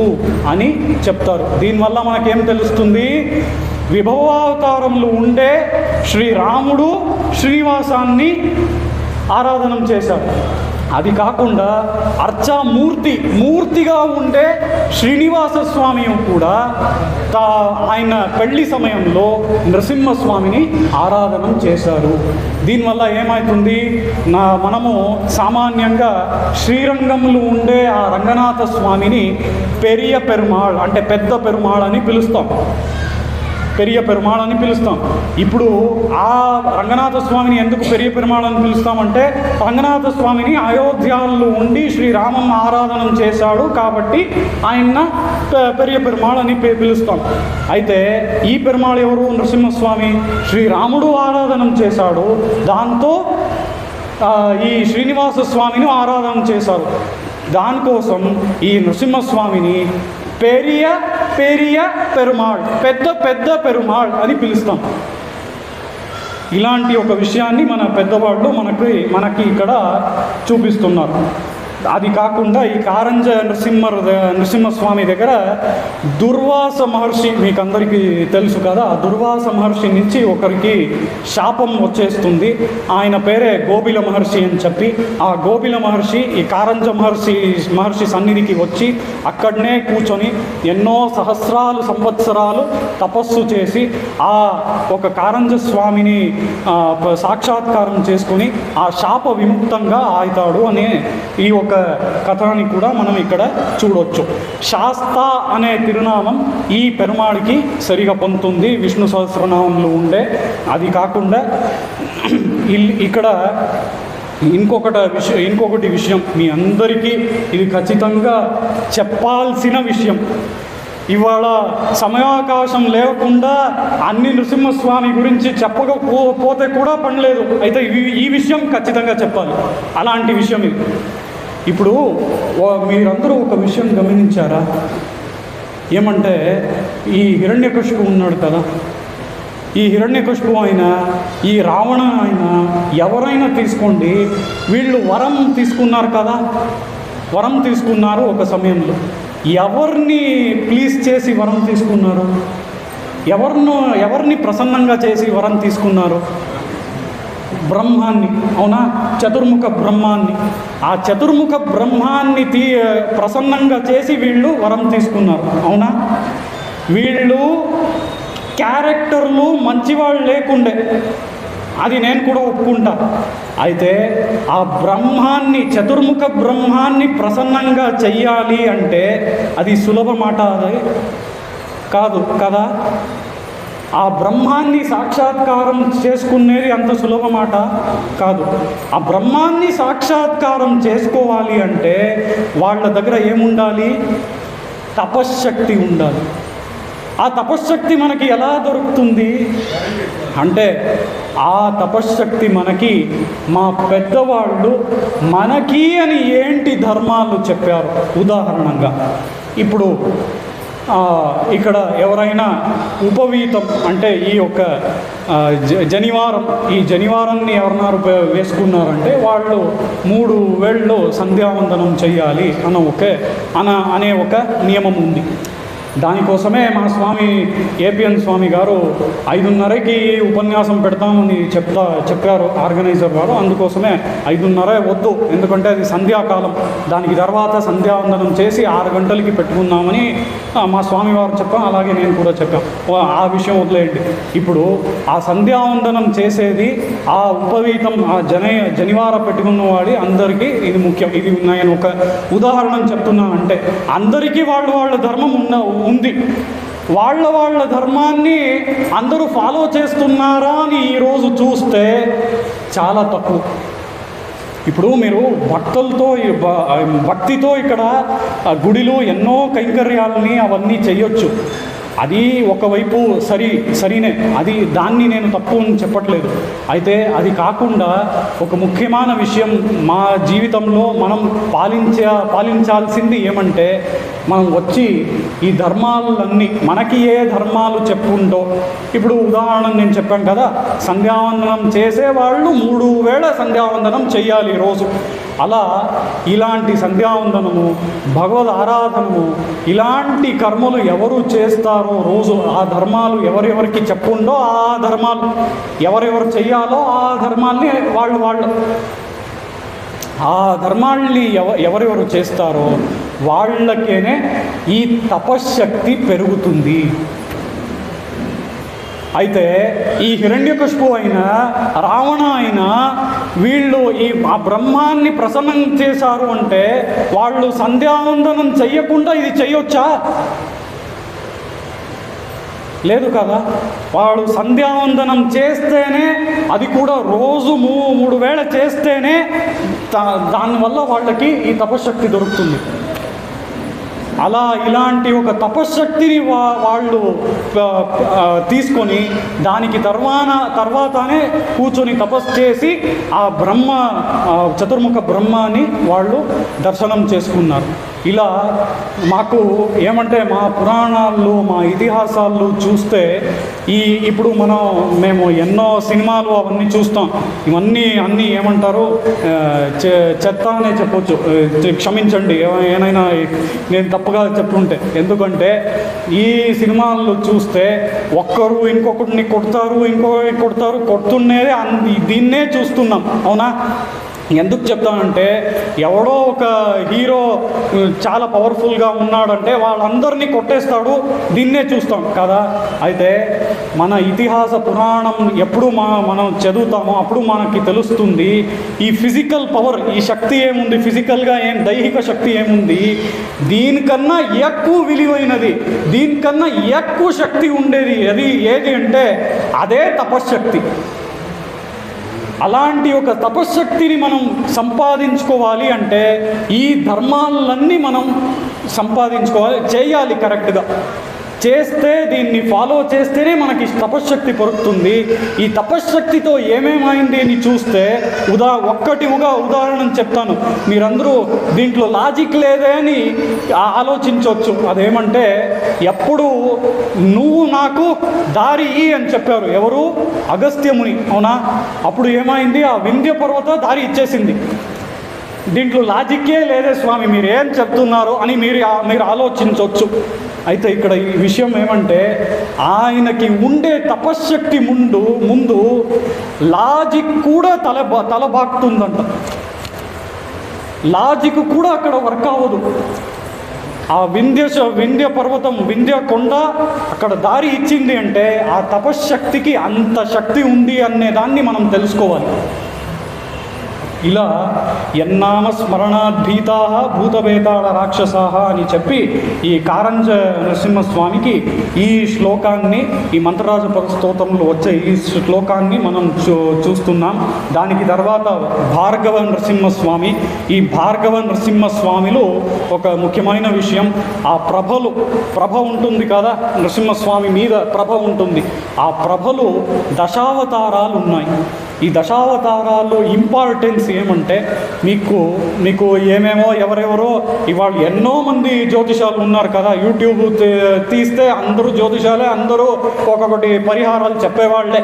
అని చెప్తారు. దీనివల్ల మనకేం తెలుస్తుంది? విభవావతారంలో ఉండే శ్రీరాముడు శ్రీనివాసాన్ని ఆరాధనం చేశారు. అది కాకుండా మూర్తిగా ఉండే శ్రీనివాస స్వామి కూడా ఆయన పెళ్లి సమయంలో నరసింహస్వామిని ఆరాధన చేశారు. దీనివల్ల ఏమవుతుంది? మనము సామాన్యంగా శ్రీరంగంలో ఉండే ఆ రంగనాథ స్వామిని పెరియ పెరుమాళ్ అంటే పెద్ద పెరుమాళ్ అని పిలుస్తాం. ఇప్పుడు ఆ రంగనాథ స్వామిని ఎందుకు పెరియ పెరుమాళ్ అని పిలుస్తామంటే, రంగనాథ స్వామిని అయోధ్యలో ఉండి శ్రీరామం ఆరాధన చేశాడు కాబట్టి ఆయన పెరియ పెరుమాళ్ అని పిలుస్తాం. అయితే ఈ పెరుమాళ్ ఎవరు? నరసింహస్వామి. శ్రీరాముడు ఆరాధన చేశాడు, దాంతో ఈ శ్రీనివాస స్వామిని ఆరాధన చేశారు. దానికోసం ఈ నరసింహస్వామిని పెరియ పెరుమాళ్, పెద్ద పెరుమాళ్ అని పిలుస్తాం. ఇలాంటి ఒక విషయాన్ని మన పెద్దవాళ్ళు మనకి ఇక్కడ చూపిస్తున్నారు. అది కాకుండా ఈ కారంజ నృసింహస్వామి దగ్గర దుర్వాస మహర్షి, మీకు అందరికీ తెలుసు కదా, ఆ దుర్వాస మహర్షి నుంచి ఒకరికి శాపం వచ్చేస్తుంది. ఆయన పేరే గోబిల మహర్షి అని చెప్పి, ఆ గోబిల మహర్షి ఈ కారంజ మహర్షి సన్నిధికి వచ్చి అక్కడనే కూర్చొని ఎన్నో సహస్రాలు సంవత్సరాలు తపస్సు చేసి ఆ ఒక కారంజ స్వామిని సాక్షాత్కారం చేసుకొని ఆ శాప విముక్తంగా అవుతాడు అనే ఈ ఒక కథని కూడా మనం ఇక్కడ చూడవచ్చు. శాస్తా అనే తిరునామం ఈ పెరుమాడికి సరిగా పొందుతుంది విష్ణు సహస్రనామంలో ఉండే. అది కాకుండా ఇక్కడ ఇంకొకటి విషయం మీ అందరికీ ఇది ఖచ్చితంగా చెప్పాల్సిన విషయం. ఇవాళ సమయావకాశం లేకుండా అన్ని నృసింహస్వామి గురించి చెప్పకపోతే కూడా పనిలేదు. అయితే ఈ విషయం ఖచ్చితంగా చెప్పాలి. అలాంటి విషయం ఇది. ఇప్పుడు మీరందరూ ఒక విషయం గమనించారా? ఏమంటే ఈ హిరణ్యకశిపుడు ఉన్నాడు కదా, ఈ హిరణ్యకశిపుడు అయినా ఈ రావణ అయినా ఎవరైనా తీసుకోండి, వీళ్ళు వరం తీసుకున్నారు కదా, వరం తీసుకున్నారు ఒక సమయంలో. ఎవరిని ప్లీజ్ చేసి వరం తీసుకున్నారు? ఎవరిని ప్రసన్నంగా చేసి వరం తీసుకున్నారు? బ్రహ్మాన్ని, అవునా? చతుర్ముఖ బ్రహ్మాన్ని. ఆ చతుర్ముఖ బ్రహ్మాన్ని ప్రసన్నంగా చేసి వీళ్ళు వరం తీసుకున్నారు, అవునా? వీళ్ళు క్యారెక్టర్లు మంచివాళ్ళు లేకుండే, అది నేను కూడా ఒప్పుకుంటా. అయితే ఆ బ్రహ్మాన్ని, చతుర్ముఖ బ్రహ్మాన్ని ప్రసన్నంగా చెయ్యాలి అంటే అది సులభ మాట అది కాదు కదా. ఆ బ్రహ్మాన్ని సాక్షాత్కారం చేసుకునేది అంత సులభ మాట కాదు. ఆ బ్రహ్మాన్ని సాక్షాత్కారం చేసుకోవాలి అంటే వాళ్ళ దగ్గర ఏముండాలి? తపశ్శక్తి ఉండాలి. ఆ తపశ్శక్తి మనకి ఎలా దొరుకుతుంది అంటే, ఆ తపశ్శక్తి మనకి మా పెద్దవాళ్ళు మనకి అని ఏంటి ధర్మాలు చెప్పారు. ఉదాహరణంగా ఇప్పుడు ఇక్కడ ఎవరైనా ఉపవీతం అంటే ఈ యొక్క జనివారం, ఈ జనివారాన్ని ఎవరన్నారు వేసుకున్నారంటే వాళ్ళు 3 వేళ్ళు సంధ్యావందనం చెయ్యాలి అనే ఒక నియమం ఉంది. దానికోసమే మా స్వామి ఏపీఎన్ స్వామి గారు 5:30కి ఉపన్యాసం పెడతామని చెప్పారు ఆర్గనైజర్ వారు. అందుకోసమే 5:30 వద్దు, ఎందుకంటే అది సంధ్యాకాలం, దానికి తర్వాత సంధ్యావందనం చేసి 6 గంటలకి పెట్టుకుందామని మా స్వామి వారు చెప్పాం. అలాగే నేను కూడా చెప్పాను. ఆ విషయం వదిలేయండి. ఇప్పుడు ఆ సంధ్యావందనం చేసేది ఆ ఉపవీతం, ఆ జనివార పెట్టుకున్న వాడి అందరికీ ఇది ముఖ్యం. ఇది నేను ఒక ఉదాహరణ చెప్తున్నాను. అంటే అందరికీ వాళ్ళ ధర్మం ఉంది. వాళ్ళ ధర్మాన్ని అందరూ ఫాలో చేస్తున్నారా అని ఈరోజు చూస్తే చాలా తక్కువ. ఇప్పుడు మీరు భక్తితో ఇక్కడ గుడిలో ఎన్నో కైంకర్యాలని అవన్నీ చేయొచ్చు. అది ఒకవైపు సరినే, దాన్ని నేను తప్పు అని చెప్పట్లేదు. అయితే అది కాకుండా ఒక ముఖ్యమైన విషయం మా జీవితంలో మనం పాలించాల్సింది ఏమంటే, మనం వచ్చి ఈ ధర్మాలన్నీ మనకి ఏ ధర్మాలు చెప్పుంటో, ఇప్పుడు ఉదాహరణ నేను చెప్పాను కదా, సంధ్యావందనం చేసేవాళ్ళు 3 వేళ సంధ్యావందనం చెయ్యాలి రోజు. అలా ఇలాంటి సంధ్యావందనము, భగవద్ ఆరాధనము, ఇలాంటి కర్మలు ఎవరు చేస్తారో రోజు, ఆ ధర్మాలు ఎవరెవరికి చెప్పుండో ఆ ధర్మాలు ఎవరెవరు చెయ్యాలో ఆ ధర్మాల్ని వాళ్ళు ఆ ధర్మాల్ని ఎవరెవరు చేస్తారో వాళ్ళకేనే ఈ తపశ్శక్తి పెరుగుతుంది. అయితే ఈ హిరణ్యకశిపు అయినా రావణ అయినా వీళ్ళు ఆ బ్రహ్మాన్ని ప్రసన్నం చేశారు అంటే వాళ్ళు సంధ్యావందనం చెయ్యకుండా ఇది చెయ్యొచ్చా? లేదు కదా. వాళ్ళు సంధ్యావందనం చేస్తేనే, అది కూడా రోజు 3 వేళ చేస్తేనే దానివల్ల వాళ్ళకి ఈ తపశ్శక్తి దొరుకుతుంది. అలా ఇలాంటి ఒక తపశ్శక్తిని వాళ్ళు తీసుకొని దానికి తర్వాతనే కూర్చొని తపస్సు చేసి ఆ చతుర్ముఖ బ్రహ్మాన్ని వాళ్ళు దర్శనం చేసుకున్నారు. ఇలా మాకు ఏమంటే మా పురాణాల్లో మా ఇతిహాసాలు చూస్తే ఇప్పుడు మేము ఎన్నో సినిమాలు అవన్నీ చూస్తాం. ఇవన్నీ అన్నీ ఏమంటారు, చెత్త అనే చెప్పొచ్చు. క్షమించండి ఏమైనా నేను తప్పుగా చెప్పుంటే. ఎందుకంటే ఈ సినిమాల్లో చూస్తే ఒక్కరు ఇంకొకరిని కొడతారు కొడుతున్నేదే దీన్నే చూస్తున్నాం. అవునా? ఎందుకు చెప్తానంటే ఎవడో ఒక హీరో చాలా పవర్ఫుల్గా ఉన్నాడంటే వాళ్ళందరినీ కొట్టేస్తాడు, దీన్నే చూస్తాం కదా. అయితే మన ఇతిహాస పురాణం ఎప్పుడు మనం చదువుతామో అప్పుడు మనకి తెలుస్తుంది ఈ ఫిజికల్ పవర్, ఈ శక్తి ఏముంది, ఫిజికల్గా దైహిక శక్తి ఏముంది, దీనికన్నా ఎక్కువ విలువైనది, దీనికన్నా ఎక్కువ శక్తి ఉండేది ఏది అంటే అదే తపశ్శక్తి. అలాంటి ఒక తపశ్శక్తిని మనం సంపాదించుకోవాలి అంటే ఈ ధర్మాలన్నీ మనం చేయాలి కరెక్ట్గా. చేస్తే దీన్ని ఫాలో చేస్తేనే మనకి తపశ్శక్తి పొరుతుంది. ఈ తపశ్శక్తితో ఏమేమైంది అని చూస్తే ఉదాహరణ చెప్తాను. మీరందరూ దీంట్లో లాజిక్ లేదే అని ఆలోచించవచ్చు. అదేమంటే ఎప్పుడు నువ్వు నాకు దారి అని చెప్పారు ఎవరు? అగస్త్యముని. అవునా? అప్పుడు ఏమైంది? ఆ వింధ్య పర్వత దారి ఇచ్చేసింది. దీంట్లో లాజిక్కే లేదే స్వామి, మీరు ఏం చెప్తున్నారు అని మీరు ఆలోచించవచ్చు. అయితే ఇక్కడ ఈ విషయం ఏమంటే ఆయనకి ఉండే తపశ్శక్తి ముందు లాజిక్ కూడా తలబాక్తుందంట. లాజిక్ కూడా అక్కడ వర్క్ అవ్వదు. ఆ వింధ్య పర్వతం, వింధ్య కొండ అక్కడ దారి ఇచ్చింది అంటే ఆ తపశ్శక్తికి అంత శక్తి ఉంది అనే దాన్ని మనం తెలుసుకోవాలి. ఇలా యన్నామ స్మరణాద్భీతా భూతవేతాళ రాక్షసాహ అని చెప్పి ఈ కారంజ నరసింహస్వామికి ఈ శ్లోకాన్ని, ఈ మంత్రరాజ స్తోత్రంలో వచ్చే ఈ శ్లోకాన్ని మనం చూస్తున్నాం. దానికి తర్వాత భార్గవ నరసింహస్వామి. ఈ భార్గవ నరసింహస్వామిలో ఒక ముఖ్యమైన విషయం, ఆ ప్రభ ఉంటుంది కదా, నరసింహస్వామి మీద ప్రభ ఉంటుంది. ఆ ప్రభలో దశావతారాలు ఉన్నాయి. ఈ దశావతారాల్లో ఇంపార్టెన్స్ ఏమంటే మీకు ఏమేమో ఎవరెవరో ఇవాళ ఎన్నో మంది జ్యోతిషాలు ఉన్నారు కదా. యూట్యూబ్ తీస్తే అందరూ జ్యోతిషాలే, అందరూ ఒక్కొక్కటి పరిహారాలు చెప్పేవాళ్లే.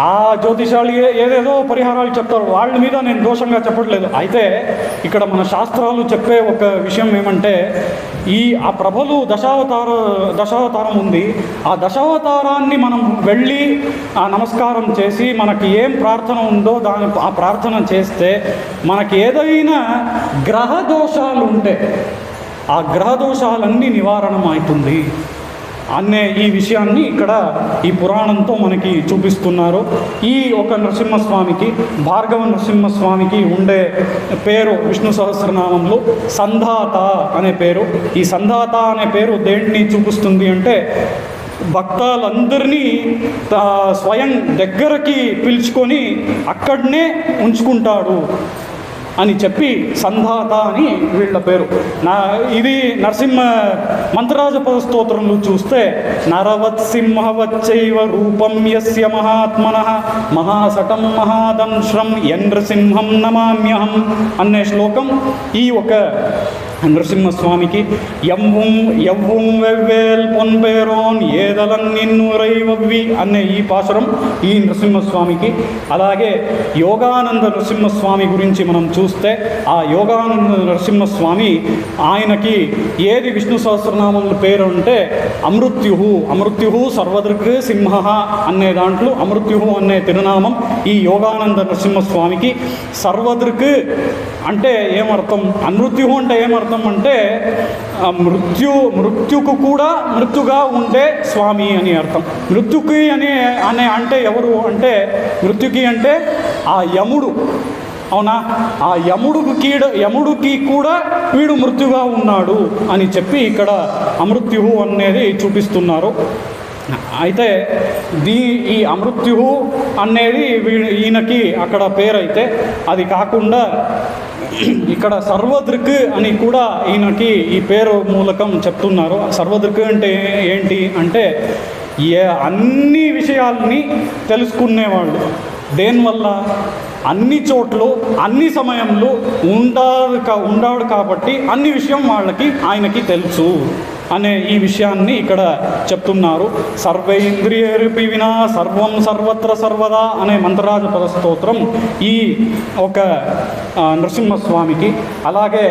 ఆ జ్యోతిషాలు ఏదేదో పరిహారాలు చెప్తారు, వాళ్ళ మీద నేను దోషంగా చెప్పట్లేదు. అయితే ఇక్కడ మన శాస్త్రాలు చెప్పే ఒక విషయం ఏమంటే ఆ ప్రభలు దశావతారం ఉంది. ఆ దశావతారాన్ని మనం వెళ్ళి ఆ నమస్కారం చేసి మనకి ఏం ప్రార్థన ఉందో ఆ ప్రార్థన చేస్తే మనకి ఏదైనా గ్రహ దోషాలు ఉంటే ఆ గ్రహ దోషాలన్నీ నివారణం అవుతుంది అనే ఈ విషయాన్ని ఇక్కడ ఈ పురాణంతో మనకి చూపిస్తున్నారు. ఈ ఒక నరసింహస్వామికి, భార్గవ నరసింహస్వామికి ఉండే పేరు విష్ణు సహస్రనామంలో సంధాత అనే పేరు. ఈ సంధాత అనే పేరు దేన్ని చూపిస్తుంది అంటే భక్తులందరినీ స్వయం దగ్గరకి పిలుచుకొని అక్కడనే ఉంచుకుంటాడు అని చెప్పి సంధాత అని వీళ్ళ పేరు. ఇది నరసింహ మంత్రరాజ స్తోత్రంలో చూస్తే నరవత్సింహవచ్చైవ రూపం యస్య మహాత్మనః మహాసటం మహాదంశ్రం నృసింహం నమామ్యహం అనే శ్లోకం ఈ ఒక నరసింహస్వామికి. ఎవ్வும் వెవ్వేల్ పొన్పేరోన్ ఏదలన్ నిన్నురైవవ్వి అనే ఈ పాసురం ఈ నరసింహస్వామికి. అలాగే యోగానంద నరసింహస్వామి గురించి మనం చూస్తే ఆ యోగానంద నరసింహస్వామి ఆయనకి ఏది విష్ణు సహస్రనామంలో పేరు అంటే అమృత్యు సర్వదృక్ సింహ అనే దాంట్లో అమృత్యు అనే తిరునామం ఈ యోగానంద నరసింహస్వామికి. సర్వదృక్ అంటే ఏమర్థం, అమృత్యు అంటే ఏమర్థం అంటే మృత్యుకు కూడా మృత్యుగా ఉండే స్వామి అని అర్థం. మృత్యుకి అనే అంటే ఎవరు అంటే మృత్యుకి అంటే ఆ యముడు. అవునా? ఆ యముడికి కూడా వీడు మృత్యుగా ఉన్నాడు అని చెప్పి ఇక్కడ అమృత్యు అనేది చూపిస్తున్నారు. అయితే ఈ అమృత్యు అనేది ఈయనకి అక్కడ పేరైతే అది కాకుండా ఇక్కడ సర్వదృక్ అని కూడా ఈయనకి ఈ పేరు మూలకం చెప్తున్నారు. సర్వదృక్ అంటే ఏంటి అంటే అన్ని విషయాల్ని తెలుసుకునేవాళ్ళు. దేనివల్ల అన్ని చోట్ల అన్ని సమయంలో ఉండాడు కాబట్టి అన్ని విషయం ఆయనకి తెలుసు అనే ఈ విషయాన్ని ఇక్కడ చెప్తున్నారు. సర్వేంద్రియైరపి వినా సర్వం సర్వత్ర సర్వదా అనే మంత్రరాజ పద స్తోత్రం ఈ ఒక నరసింహస్వామికి. అలాగే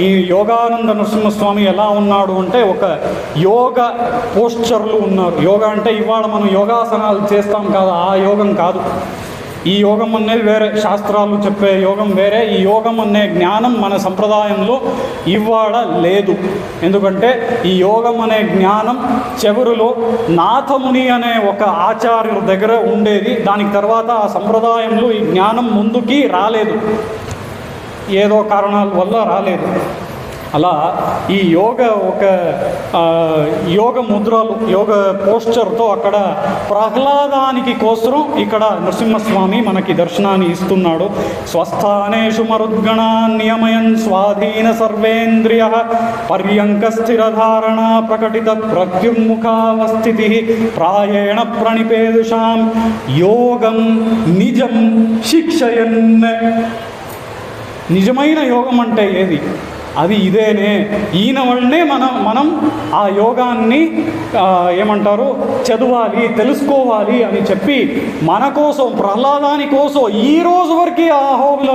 ఈ యోగానంద నరసింహస్వామి ఎలా ఉన్నాడు అంటే ఒక యోగ పోస్చర్లు ఉన్నారు. యోగా అంటే ఇవాళ మనం యోగాసనాలు చేస్తాం కదా, ఆ యోగం కాదు. ఈ యోగం అనేది వేరే, శాస్త్రాలు చెప్పే యోగం వేరే. ఈ యోగం అనే జ్ఞానం మన సంప్రదాయంలో ఇవాళ లేదు. ఎందుకంటే ఈ యోగం అనే జ్ఞానం చివరిలో నాథముని అనే ఒక ఆచార్యుల దగ్గర ఉండేది. దానికి తర్వాత ఆ సంప్రదాయంలో ఈ జ్ఞానం ముందుకి రాలేదు, ఏదో కారణాల వల్ల రాలేదు. అలా ఈ యోగ ముద్రలు, యోగ పోస్చర్తో అక్కడ ప్రహ్లాదానికి కోసం ఇక్కడ నరసింహస్వామి మనకి దర్శనాన్ని ఇస్తున్నాడు. స్వస్థానేషు మరుద్గణాన్ నియమయన్ స్వాధీన సర్వేంద్రియ పర్యంక స్థిరధారణ ప్రకటిత ప్రత్యున్ముఖావస్థితి ప్రాయేణ ప్రణిపేదుషాం యోగం నిజం శిక్షయన్. నిజమైన యోగం అంటే ఏది? అది ఇదేనే. ఈయన వల్లనే మనం ఆ యోగాన్ని ఏమంటారు చదవాలి, తెలుసుకోవాలి అని చెప్పి మన కోసం, ప్రహ్లాదాని కోసం ఈ రోజు వరకు ఆ అహోబిల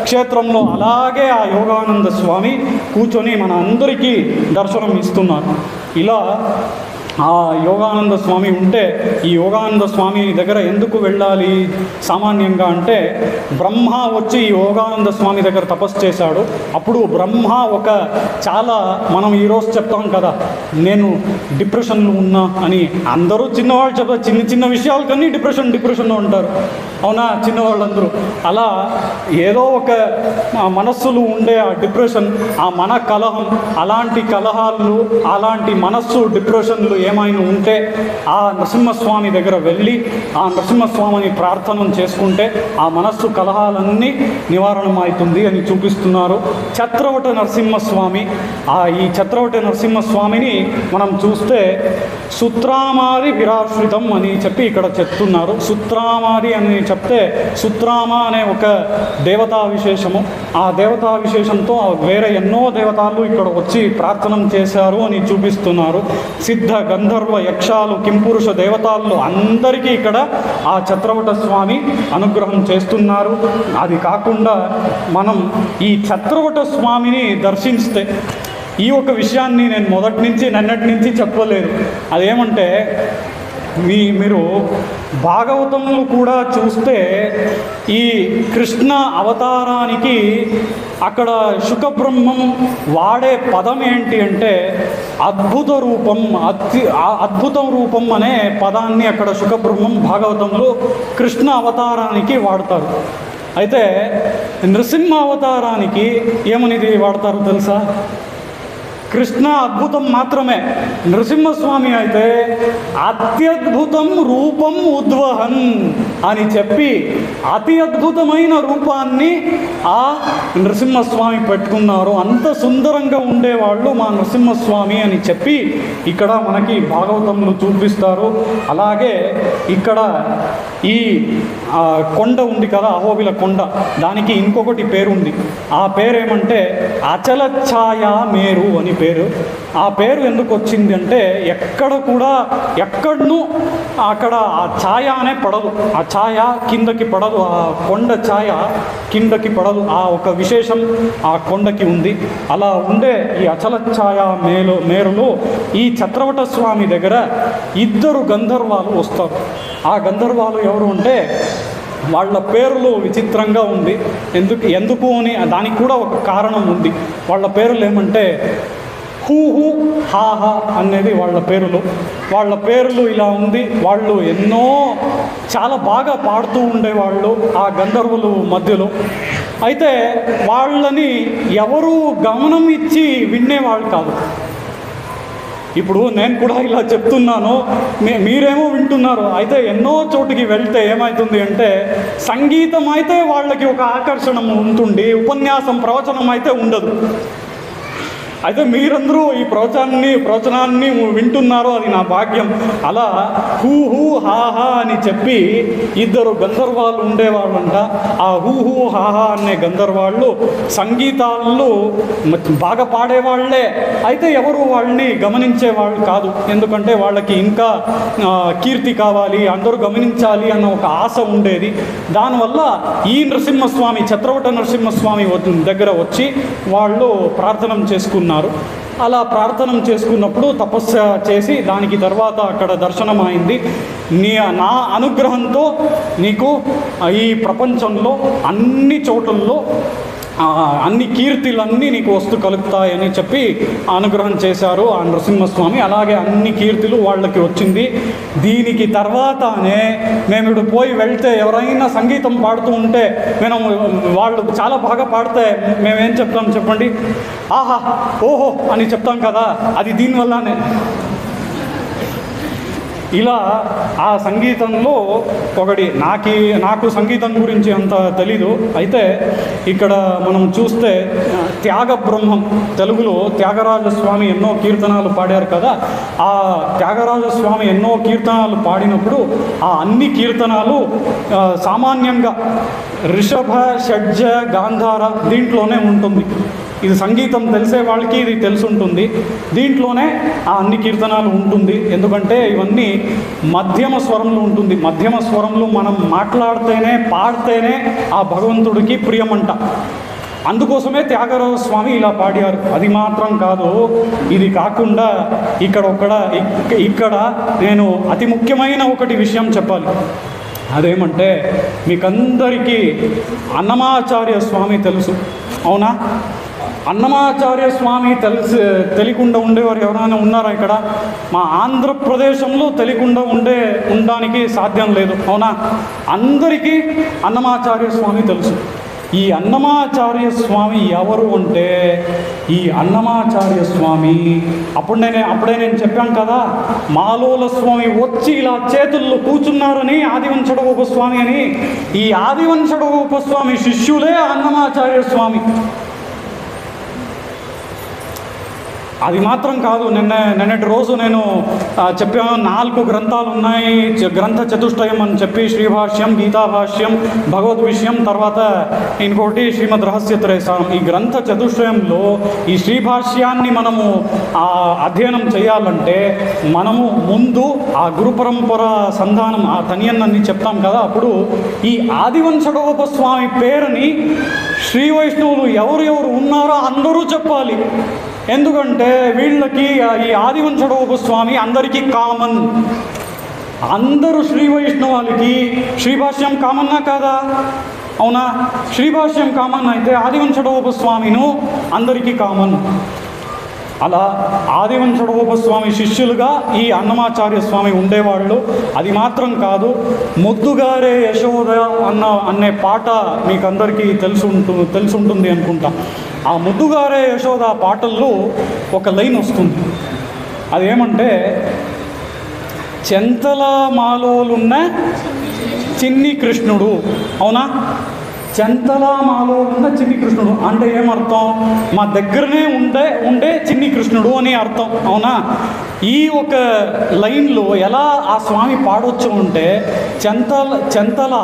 క్షేత్రంలో అలాగే ఆ యోగానంద స్వామి కూర్చొని మన అందరికీ దర్శనం ఇస్తున్నారు. ఇలా ఆ యోగానంద స్వామి ఉంటే ఈ యోగానంద స్వామి దగ్గర ఎందుకు వెళ్ళాలి సామాన్యంగా అంటే, బ్రహ్మ వచ్చి ఈ యోగానంద స్వామి దగ్గర తపస్సు చేశాడు. అప్పుడు బ్రహ్మ చాలా మనం ఈరోజు చెప్తాం కదా, నేను డిప్రెషన్లో ఉన్నా అని. అందరూ చిన్నవాళ్ళు చెప్తారు, చిన్న చిన్న విషయాలు కానీ డిప్రెషన్లో ఉంటారు, అవునా? చిన్నవాళ్ళందరూ అలా ఏదో ఒక మనస్సులు ఉండే ఆ డిప్రెషన్, ఆ మన కలహం, అలాంటి కలహాలు, అలాంటి మనస్సు డిప్రెషన్లు ఏమైనా ఉంటే ఆ నరసింహస్వామి దగ్గర వెళ్ళి ఆ నరసింహస్వామిని ప్రార్థన చేసుకుంటే ఆ మనస్సు కలహాలన్నీ నివారణమవుతుంది అని చూపిస్తున్నారు ఛత్రవట నరసింహస్వామి. ఈ ఛత్రవట నరసింహస్వామిని మనం చూస్తే సుత్రామాది విరాశ్రితం అని చెప్పి ఇక్కడ చెప్తున్నారు. సుత్రామాది అని చెప్తే సుత్రామ అనే ఒక దేవతా విశేషము, ఆ దేవతా విశేషంతో వేరే ఎన్నో దేవతలు ఇక్కడ వచ్చి ప్రార్థన చేశారు అని చూపిస్తున్నారు. సిద్ధ గంధర్వ యక్షాలు కింపురుష దేవతలు అందరికీ ఇక్కడ ఆ ఛత్రవట స్వామి అనుగ్రహం చేస్తున్నారు. అది కాకుండా మనం ఈ ఛత్రవట స్వామిని దర్శిస్తే ఈ ఒక విషయాన్ని నేను నిన్నటి నుంచి చెప్పలేదు. అదేమంటే మీరు భాగవతంలో కూడా చూస్తే ఈ కృష్ణ అవతారానికి అక్కడ శుకబ్రహ్మం వాడే పదం ఏంటి అంటే అద్భుత రూపం అనే పదాన్ని అక్కడ శుకబ్రహ్మం భాగవతంలో కృష్ణ అవతారానికి వాడతారు. అయితే నృసింహ అవతారానికి ఏమనిది వాడతారు తెలుసా? కృష్ణ అద్భుతం మాత్రమే. నరసింహస్వామి అయితే అత్యద్భుతం రూపం ఉద్వహన్ అని చెప్పి అతి అద్భుతమైన రూపాన్ని ఆ నరసింహస్వామి పెట్టుకున్నారు. అంత సుందరంగా ఉండేవాళ్ళు మా నరసింహస్వామి అని చెప్పి ఇక్కడ మనకి భాగవతంలో చూపిస్తారు. అలాగే ఇక్కడ ఈ కొండ ఉంది కదా, అహోబిల కొండ, దానికి ఇంకొకటి పేరు ఉంది. ఆ పేరేమంటే అచల ఛాయ మేరు అని పేరు. ఆ పేరు ఎందుకు వచ్చింది అంటే ఎక్కడనూ అక్కడ ఆ ఛాయ అనే పడదు, ఆ ఛాయ కిందకి పడదు, ఆ కొండ ఛాయ కిందకి పడదు. ఆ ఒక విశేషం ఆ కొండకి ఉంది. అలా ఉండే ఈ అచల ఛాయ మేరులో ఈ ఛత్రవట స్వామి దగ్గర 2 గంధర్వాలు వస్తారు. ఆ గంధర్వాలు ఎవరు అంటే వాళ్ళ పేర్లు విచిత్రంగా ఉంది. ఎందుకు అని దానికి కూడా ఒక కారణం ఉంది. వాళ్ళ పేర్లు ఏమంటే హూ హా హా అనేది వాళ్ళ పేర్లు ఇలా ఉంది. వాళ్ళు చాలా బాగా పాడుతూ ఉండేవాళ్ళు ఆ గంధర్వులు మధ్యలో. అయితే వాళ్ళని ఎవరు గమనం ఇచ్చి వినేవాళ్ళు కాదు. ఇప్పుడు నేను కూడా ఇలా చెప్తున్నాను, మీరేమో వింటున్నారు. అయితే ఎన్నో చోటుకి వెళ్తే ఏమవుతుంది అంటే సంగీతం అయితే వాళ్ళకి ఒక ఆకర్షణ ఉంటుంది, ఉపన్యాసం ప్రవచనం అయితే ఉండదు. అయితే మీరందరూ ఈ ప్రవచనాన్ని వింటున్నారో అది నా భాగ్యం. అలా హూ హూ హాహా అని చెప్పి ఇద్దరు గంధర్వాళ్ళు ఉండేవాళ్ళంట. ఆ హూ హూ హాహా అనే గంధర్వాళ్ళు సంగీతాలు బాగా పాడేవాళ్లే, అయితే ఎవరు వాళ్ళని గమనించేవాళ్ళు కాదు. ఎందుకంటే వాళ్ళకి ఇంకా కీర్తి కావాలి, అందరూ గమనించాలి అన్న ఒక ఆశ ఉండేది. దానివల్ల ఈ నరసింహస్వామి, ఛత్రవట నరసింహస్వామి దగ్గర వచ్చి వాళ్ళు ప్రార్థన చేసుకున్నారు. అలా ప్రార్థన చేసుకున్నప్పుడు తపస్సు చేసి దానికి తర్వాత అక్కడ దర్శనం అయింది. నా అనుగ్రహంతో నీకు ఈ ప్రపంచంలో అన్ని చోట్లలో అన్ని కీర్తిలన్నీ నీకు వస్తూ కలుగుతాయని చెప్పి అనుగ్రహం చేశారు ఆ నరసింహస్వామి. అలాగే అన్ని కీర్తులు వాళ్ళకి వచ్చింది. దీనికి తర్వాతనే మేము ఇప్పుడు పోయి వెళ్తే ఎవరైనా సంగీతం పాడుతూ ఉంటే వాళ్ళు చాలా బాగా పాడితే మేమేం చెప్తాం చెప్పండి? ఆహా ఓహో అని చెప్తాం కదా, అది దీనివల్లనే. ఇలా ఆ సంగీతంలో ఒకటి నాకు సంగీతం గురించి అంత తెలీదు. అయితే ఇక్కడ మనం చూస్తే త్యాగ బ్రహ్మం, తెలుగులో త్యాగరాజస్వామి ఎన్నో కీర్తనాలు పాడారు కదా. ఆ త్యాగరాజస్వామి ఎన్నో కీర్తనాలు పాడినప్పుడు ఆ అన్ని కీర్తనాలు సామాన్యంగా రిషభ, షడ్జ, గాంధార దీంట్లోనే ఉంటుంది. ఇది సంగీతం తెలిసే వాళ్ళకి ఇది తెలుసుంటుంది. దీంట్లోనే ఆ అన్ని కీర్తనాలు ఉంటుంది. ఎందుకంటే ఇవన్నీ మధ్యమ స్వరంలో ఉంటుంది. మధ్యమ స్వరంలో మనం మాట్లాడితేనే పాడితేనే ఆ భగవంతుడికి ప్రియమంట. అందుకోసమే త్యాగరాజ స్వామి ఇలా పాడారు. అది మాత్రం కాదు, ఇది కాకుండా ఇక్కడ నేను అతి ముఖ్యమైన ఒకటి విషయం చెప్పాలి. అదేమంటే మీకందరికీ అన్నమాచార్య స్వామి తెలుసు, అవునా? అన్నమాచార్య స్వామి తెలియకుండా ఉండేవారు ఎవరైనా ఉన్నారా ఇక్కడ? మా ఆంధ్రప్రదేశంలో తెలియకుండా ఉండడానికి సాధ్యం లేదు, అవునా? అందరికీ అన్నమాచార్య స్వామి తెలుసు. ఈ అన్నమాచార్య స్వామి ఎవరు అంటే, ఈ అన్నమాచార్య స్వామి అప్పుడే నేను చెప్పాను కదా, మాలోల స్వామి వచ్చి ఇలా చేతుల్లో కూర్చున్నారని ఆదివంశడగోప స్వామి అని. ఈ ఆదివంశడగోప స్వామి శిష్యులే అన్నమాచార్య స్వామి. అది మాత్రం కాదు, నిన్నటి రోజు నేను చెప్పాను 4 గ్రంథాలు ఉన్నాయి. గ్రంథ చతుష్టయం అని చెప్పి శ్రీభాష్యం, గీతాభాష్యం, భగవద్ విషయం, తర్వాత ఇంకోటి శ్రీమద్ రహస్యత్రయసారం. ఈ గ్రంథ చతుష్టయంలో ఈ శ్రీభాష్యాన్ని మనము అధ్యయనం చేయాలంటే మనము ముందు ఆ గురు పరంపర సంధానం, ఆ తనియన్నని చెప్తాం కదా. అప్పుడు ఈ ఆదివంశడగోప స్వామి పేరుని శ్రీ వైష్ణవులు ఎవరెవరు ఉన్నారో అందరూ చెప్పాలి. ఎందుకంటే వీళ్ళకి ఈ ఆదివంశడగోప స్వామి అందరికీ కామన్. అందరూ శ్రీ వైష్ణవాలకి శ్రీభాష్యం కామన్నా కాదా? అవునా? శ్రీభాష్యం కామన్ అయితే ఆదివంశడగోప స్వామిను అందరికీ కామన్. అలా ఆదివంశడగోప స్వామి శిష్యులుగా ఈ అన్నమాచార్య స్వామి ఉండేవాళ్ళు. అది మాత్రం కాదు, ముద్దుగారే యశోద అనే పాట మీకు అందరికీ తెలుసుంటుంది అనుకుంటా. ఆ ముద్దుగారే యశోద పాటల్లో ఒక లైన్ వస్తుంది. అదేమంటే, చెంతల మాలోలున్న చిన్ని కృష్ణుడు, అవునా? చెంతలా మాలో ఉన్న చిన్ని కృష్ణుడు అంటే ఏమర్థం? మా దగ్గరనే ఉండే చిన్ని కృష్ణుడు అని అర్థం, అవునా? ఈ ఒక లైన్లో ఎలా ఆ స్వామి పాడవచ్చు అంటే, చెంతల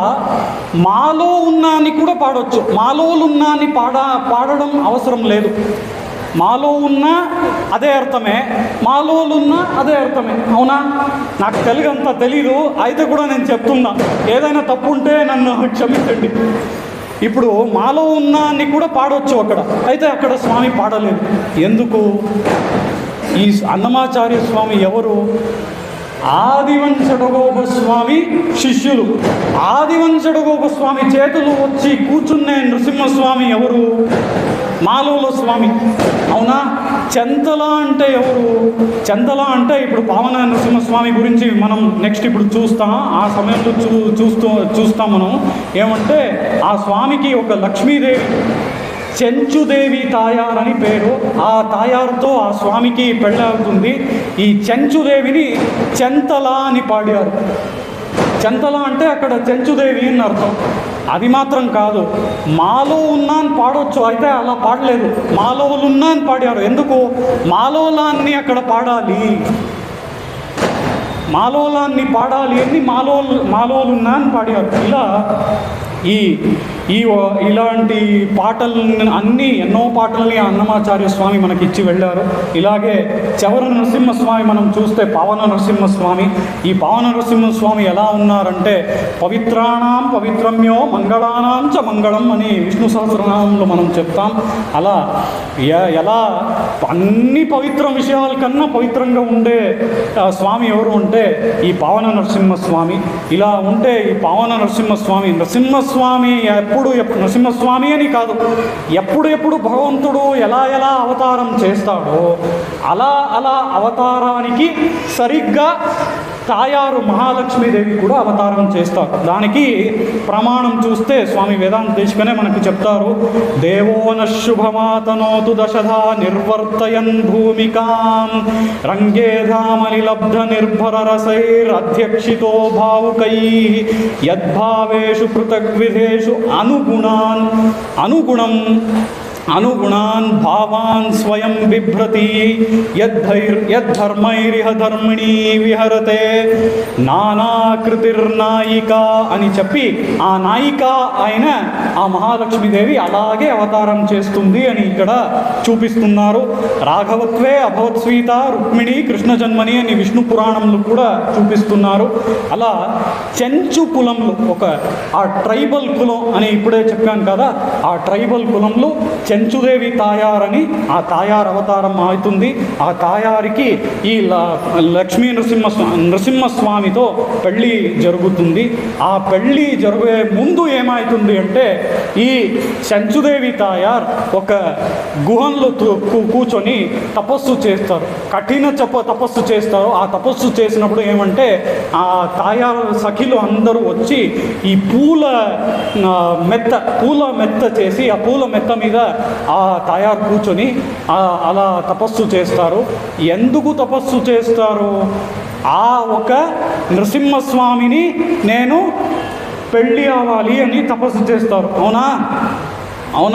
మాలో ఉన్నా అని కూడా పాడవచ్చు. మాలోలున్నా అని పాడడం అవసరం లేదు. మాలో ఉన్నా అదే అర్థమే, మాలోలున్నా అదే అర్థమే, అవునా? నాకు తెలుగు అంతా తెలీదు, అయితే కూడా నేను చెప్తున్నా. ఏదైనా తప్పు ఉంటే నన్ను క్షమించండి. ఇప్పుడు మాలో ఉన్నా అని కూడా పాడవచ్చు అక్కడ, అయితే అక్కడ స్వామి పాడలేదు. ఎందుకు? ఈ అన్నమాచార్య స్వామి ఎవరు? ఆదివంశడగోప స్వామి శిష్యులు. ఆదివంశడగోప స్వామి చేతులు వచ్చి కూర్చునే నృసింహస్వామి ఎవరు? మాలోల స్వామి, అవునా? చెంతల అంటే ఎవరు? చెంతల అంటే ఇప్పుడు పావన నృసింహస్వామి గురించి మనం నెక్స్ట్ ఇప్పుడు చూస్తాం. ఆ సమయంలో చూస్తాం మనం. ఏమంటే ఆ స్వామికి ఒక లక్ష్మీదేవి, చెంచుదేవి తాయారని పేరు. ఆ తాయారుతో ఆ స్వామికి పెళ్ళవుతుంది. ఈ చెంచుదేవిని చెంతల అని పాడారు. చెంతల అంటే అక్కడ చెంచుదేవి అని అర్థం. అది మాత్రం కాదు, మాలో ఉన్నా అని పాడవచ్చు, అయితే అలా పాడలేదు, మాలోలు ఉన్నా అని పాడారు. ఎందుకు మాలోలాన్ని అక్కడ పాడాలి, మాలోలాన్ని పాడాలి అని మాలోలున్నా అని పాడారు. ఇలా ఇలాంటి పాటలను ఎన్నో పాటల్ని అన్నమాచార్య స్వామి మనకి ఇచ్చి వెళ్ళారు. ఇలాగే చవర నరసింహస్వామి మనం చూస్తే పావన నరసింహస్వామి, ఈ పావన నరసింహస్వామి ఎలా ఉన్నారంటే పవిత్రాణం పవిత్రమ్యో మంగళానాం చ మంగళం అని విష్ణు సహస్రనామంలో మనం చెప్తాం. అలా ఎలా అన్ని పవిత్ర విషయాల కన్నా పవిత్రంగా ఉండే స్వామి ఎవరు అంటే ఈ పావన నరసింహస్వామి. ఇలా ఉంటే ఈ పావన నరసింహస్వామి ఎప్పుడు నరసింహస్వామి అని కాదు, ఎప్పుడు భగవంతుడు ఎలా అవతారం చేస్తాడో అలా అవతారానికి సరిగ్గా తాయారు మహాలక్ష్మీదేవి కూడా అవతారం చేస్తారు. దానికి ప్రమాణం చూస్తే స్వామి వేదాంత దేశికనే మనకు చెప్తారు, దేవోన శుభమాతనోతు దశధా నిర్వర్తయన్ భూమికాం రంగేధామని లబ్ధ నిర్భర రసైరధ్యక్షితో భావుకై యద్భావేషు పృథగ్విధేషు అనుగుణాన్ భావాన్ స్వయం బిభ్రతి యద్ధర్మైరిహ ధర్మిణీ విహరతే నానాకృతిర్నాయిక అని చెప్పి ఆ నాయిక అయిన ఆ మహాలక్ష్మీదేవి అలాగే అవతారం చేస్తుంది అని ఇక్కడ చూపిస్తున్నారు. రాఘవత్వే అభవత్స్వీత రుక్మిణి కృష్ణ జన్మని అని విష్ణు పురాణంలో కూడా చూపిస్తున్నారు. అలా చెంచు కులంలో ఆ ట్రైబల్ కులం అని ఇప్పుడే చెప్పాను కదా, ఆ ట్రైబల్ కులంలో చెంచుదేవి తాయారని ఆ తాయారు అవతారం అవుతుంది. ఆ తాయారికి ఈ లక్ష్మీ నరసింహస్వామితో పెళ్ళి జరుగుతుంది. ఆ పెళ్ళి జరిగే ముందు ఏమవుతుంది అంటే ఈ చెంచుదేవి తాయార్ ఒక గుహంలో కూర్చొని తపస్సు చేస్తారు, కఠిన తపస్సు చేస్తారు. ఆ తపస్సు చేసినప్పుడు ఏమంటే ఆ తాయారు సఖిలు అందరూ వచ్చి ఈ పూల మెత్త చేసి ఆ పూల మెత్త మీద ఆ తాయారు కూర్చొని అలా తపస్సు చేస్తారు. ఎందుకు తపస్సు చేస్తారు? ఆ ఒక నరసింహస్వామిని నేను పెళ్ళి అవ్వాలి అని తపస్సు చేస్తారు. అవునా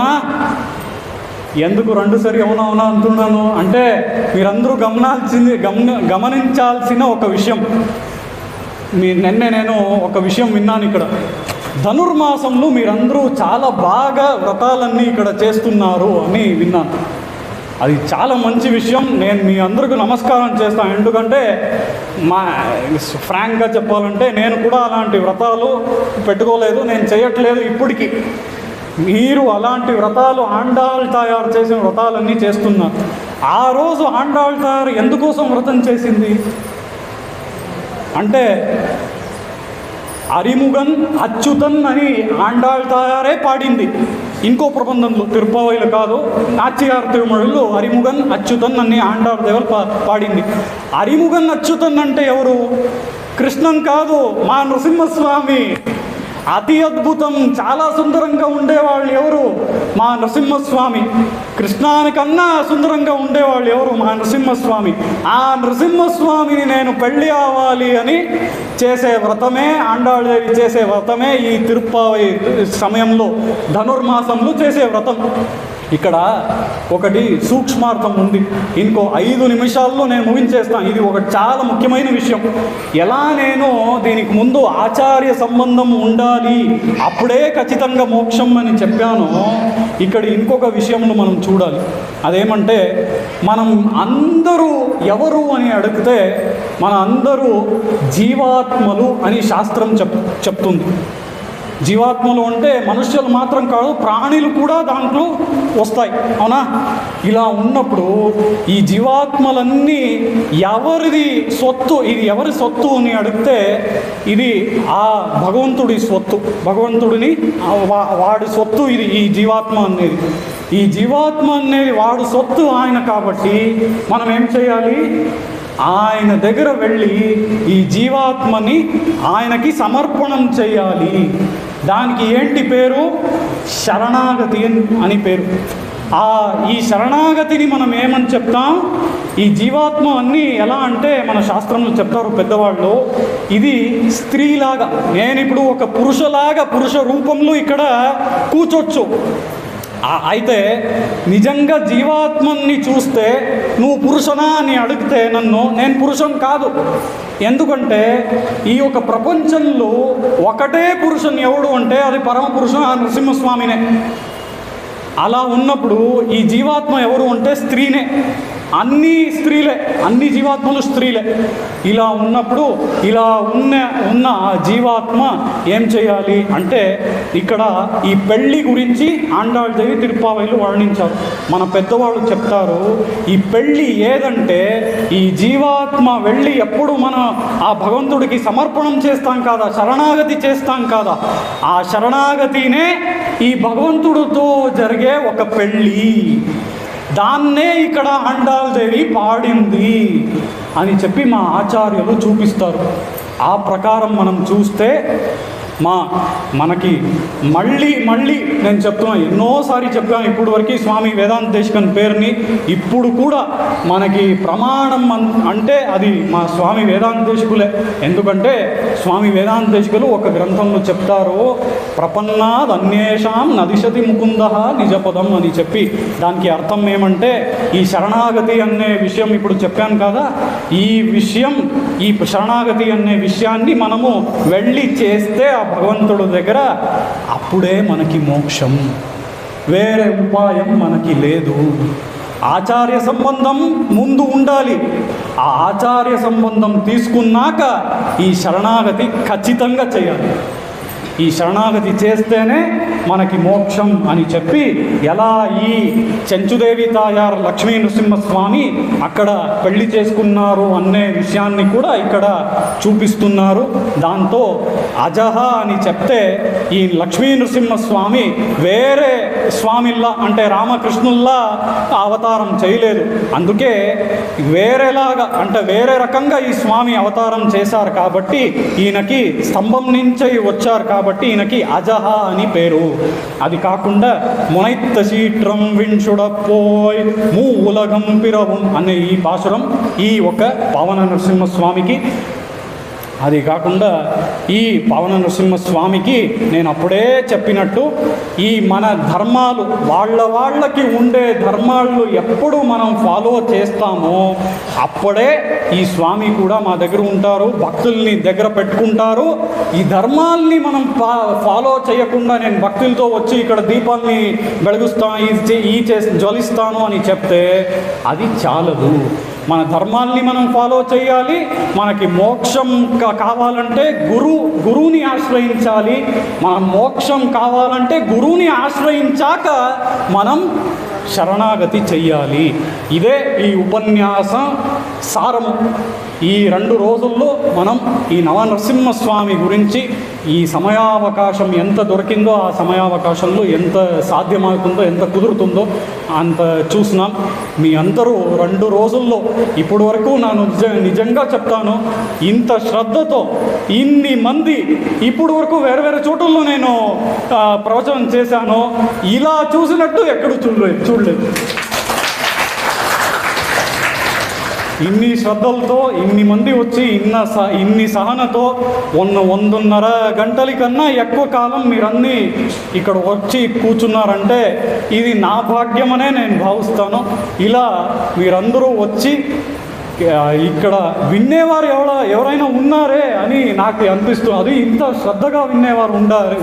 ఎందుకు రెండుసారి అవునా అంటున్నాను అంటే మీరందరూ గమనించాల్సిన ఒక విషయం. నేను ఒక విషయం విన్నాను ఇక్కడ. ధనుర్మాసంలో మీరందరూ చాలా బాగా వ్రతాలన్నీ ఇక్కడ చేస్తున్నారు అని విన్నాను. అది చాలా మంచి విషయం. నేను మీ అందరికీ నమస్కారం చేస్తాను. ఎందుకంటే ఫ్రాంక్గా చెప్పాలంటే నేను కూడా అలాంటి వ్రతాలు పెట్టుకోలేదు, నేను చేయట్లేదు ఇప్పటికీ. మీరు అలాంటి వ్రతాలు ఆండాళ్ తాయారు చేసిన వ్రతాలన్నీ చేస్తున్నారు. ఆ రోజు ఆండాళ్ తాయారు ఎందుకోసం వ్రతం చేసింది అంటే అరిముగన్ అచ్యుతన్ అని ఆండాళ్ తాయారే పాడింది. ఇంకో ప్రబంధంలో తిరుపతిలో కాదు, నాచ్యార్ తిరుమలలో అరిముగన్ అచ్యుతన్ అని ఆండాళ్ దేవల్ పాడింది. అరిముగన్ అచ్యుతన్ అంటే ఎవరు? కృష్ణన్ కాదు, మా నరసింహస్వామి. అతి అద్భుతం, చాలా సుందరంగా ఉండేవాళ్ళు ఎవరు? మా నరసింహస్వామి. కృష్ణానికన్నా సుందరంగా ఉండేవాళ్ళు ఎవరు? మా నరసింహస్వామి. ఆ నరసింహస్వామిని నేను పెళ్ళి అవ్వాలి అని చేసే వ్రతమే ఆండాళదేవి చేసే వ్రతమే ఈ తిరుప్పావై సమయంలో ధనుర్మాసంలో చేసే వ్రతం. ఇక్కడ ఒకటి సూక్ష్మార్థం ఉంది. ఇంకో 5 నిమిషాల్లో నేను ముగించేస్తాను. ఇది ఒక చాలా ముఖ్యమైన విషయం. ఎలా నేను దీనికి ముందు ఆచార్య సంబంధం ఉండాలి అప్పుడే ఖచ్చితంగా మోక్షం అని చెప్పాను, ఇక్కడ ఇంకొక విషయంలో మనం చూడాలి. అదేమంటే మనం అందరూ ఎవరు అని అడిగితే మన అందరూ జీవాత్మలు అని శాస్త్రం చెప్తుంది. జీవాత్మలు అంటే మనుష్యులు మాత్రం కాదు, ప్రాణులు కూడా దాంట్లో వస్తాయి. అవునా? ఇలా ఉన్నప్పుడు ఈ జీవాత్మలన్నీ ఎవరిది సొత్తు, ఇది ఎవరి సొత్తు అని అడిగితే ఇది ఆ భగవంతుడి సొత్తు. భగవంతుడిని వాడి సొత్తు ఇది. ఈ జీవాత్మ అనేది వాడు సొత్తు ఆయన. కాబట్టి మనం ఏం చేయాలి? ఆయన దగ్గర వెళ్ళి ఈ జీవాత్మని ఆయనకి సమర్పణం చేయాలి. దానికి ఏంటి పేరు? శరణాగతి అని పేరు. ఈ శరణాగతిని మనం ఏమని చెప్తాం? ఈ జీవాత్మ అన్నీ ఎలా అంటే మన శాస్త్రంలో చెప్తారు పెద్దవాళ్ళు, ఇది స్త్రీలాగా, నేను ఇప్పుడు ఒక పురుషలాగా పురుష రూపంలో ఇక్కడ కూర్చోచ్చు. అయితే నిజంగా జీవాత్మని చూస్తే నువ్వు పురుషనా అని అడిగితే నేను పురుషం కాదు. ఎందుకంటే ఈ యొక్క ప్రపంచంలో ఒకటే పురుషుని ఎవడు అంటే అది పరమ పురుషుడు ఆ నరసింహస్వామినే. అలా ఉన్నప్పుడు ఈ జీవాత్మ ఎవరు అంటే స్త్రీనే, అన్నీ స్త్రీలే, అన్ని జీవాత్మలు స్త్రీలే. ఇలా ఉన్నప్పుడు ఇలా ఉన్న ఆ జీవాత్మ ఏం చేయాలి అంటే ఇక్కడ ఈ పెళ్ళి గురించి ఆండాళ్ దేవి తిరుప్పావైలు వర్ణించారు. మన పెద్దవాళ్ళు చెప్తారు, ఈ పెళ్ళి ఏదంటే ఈ జీవాత్మ వెళ్ళి ఎప్పుడు మనం ఆ భగవంతుడికి సమర్పణం చేస్తాం కాదా, శరణాగతి చేస్తాం కాదా, ఆ శరణాగతినే ఈ భగవంతుడితో జరిగే ఒక పెళ్ళి. దాన్నే ఇక్కడ ఆండాళ్ దేవి పాడింది అని చెప్పి మా ఆచార్యులు చూపిస్తారు. ఆ ప్రకారం మనం చూస్తే మనకి మళ్ళీ నేను చెప్తున్నా, ఎన్నోసారి చెప్పాను ఇప్పుడు వరకు స్వామి వేదాంత దేశికన్ పేరుని. ఇప్పుడు కూడా మనకి ప్రమాణం అంటే అది మా స్వామి వేదాంత దేశికులే. ఎందుకంటే స్వామి వేదాంత దేశికులు ఒక గ్రంథంలో చెప్తారు, ప్రపన్నాద్ అన్యేషాం నదిశతి ముకుంద నిజపదం అని చెప్పి. దానికి అర్థం ఏమంటే ఈ శరణాగతి అనే విషయం ఇప్పుడు చెప్పాను కదా, ఈ విషయం ఈ శరణాగతి అనే విషయాన్ని మనము వెళ్ళి చేస్తే ఆ భగవంతుడు దగ్గర అప్పుడే మనకి మోక్షం, వేరే ఉపాయం మనకి లేదు. ఆచార్య సంబంధం ముందు ఉండాలి. ఆ ఆచార్య సంబంధం తీసుకున్నాక ఈ శరణాగతి ఖచ్చితంగా చేయాలి. ఈ శరణాగతి చేస్తేనే మనకి మోక్షం అని చెప్పి ఎలా ఈ చెంచుదేవి తాయారు లక్ష్మీ నృసింహస్వామి అక్కడ పెళ్లి చేసుకున్నారు అనే విషయాన్ని కూడా ఇక్కడ చూపిస్తున్నారు. దాంతో అజహ అని చెప్తే ఈ లక్ష్మీ నృసింహస్వామి వేరే స్వామిల్లా అంటే రామకృష్ణుల్లా అవతారం చేయలేదు. అందుకే వేరేలాగా అంటే వేరే రకంగా ఈ స్వామి అవతారం చేశారు కాబట్టి ఈయనకి స్తంభం నుంచి వచ్చారు కాబట్టి ఈయనకి అజహ అని పేరు. అది కాకుండా మునైత్త శీట్రం వింషుడపోయ్ మూలగం పిరవం అనే ఈ పాసురం ఈ ఒక పవన నరసింహస్వామికి. అది కాకుండా ఈ పవన నరసింహస్వామికి నేను అప్పుడే చెప్పినట్టు ఈ మన ధర్మాలు వాళ్ళకి ఉండే ధర్మాలు ఎప్పుడు మనం ఫాలో చేస్తామో అప్పుడే ఈ స్వామి కూడా మా దగ్గర ఉంటారు, భక్తుల్ని దగ్గర పెట్టుకుంటారు. ఈ ధర్మాల్ని మనం ఫాలో చేయకుండా నేను భక్తులతో వచ్చి ఇక్కడ దీపాల్ని వెలుగుస్తాను జ్వలిస్తాను అని చెప్తే అది చాలదు. మన ధర్మాల్ని మనం ఫాలో చేయాలి. మనకి మోక్షం కావాలంటే గురువుని ఆశ్రయించాలి. మన మోక్షం కావాలంటే గురువుని ఆశ్రయించాక మనం శరణాగతి చెయ్యాలి. ఇదే ఈ ఉపన్యాసం సారము. ఈ 2 రోజుల్లో మనం ఈ నవనరసింహస్వామి గురించి ఈ సమయావకాశం ఎంత దొరికిందో ఆ సమయావకాశంలో ఎంత సాధ్యమవుతుందో ఎంత కుదురుతుందో అంత చూసినాం. మీ అందరూ 2 రోజుల్లో ఇప్పటి వరకు నేను నిజంగా చెప్తాను, ఇంత శ్రద్ధతో ఇన్ని మంది ఇప్పటి వరకు వేరే వేరే చోటుల్లో నేను ప్రవచనం చేశాను, ఇలా చూసినట్టు ఎక్కడ చూడలేదు. ఇన్ని శ్రద్ధలతో ఇన్ని మంది వచ్చి ఇన్ని సహనతో 1.5 గంటల కన్నా ఎక్కువ కాలం మీరన్నీ ఇక్కడ వచ్చి కూర్చున్నారంటే ఇది నా భాగ్యమనే నేను భావిస్తాను. ఇలా మీరందరూ వచ్చి ఇక్కడ వినేవారు ఎవరైనా ఉన్నారే అని నాకు అనిపిస్తుంది. అది ఇంత శ్రద్ధగా వినేవారు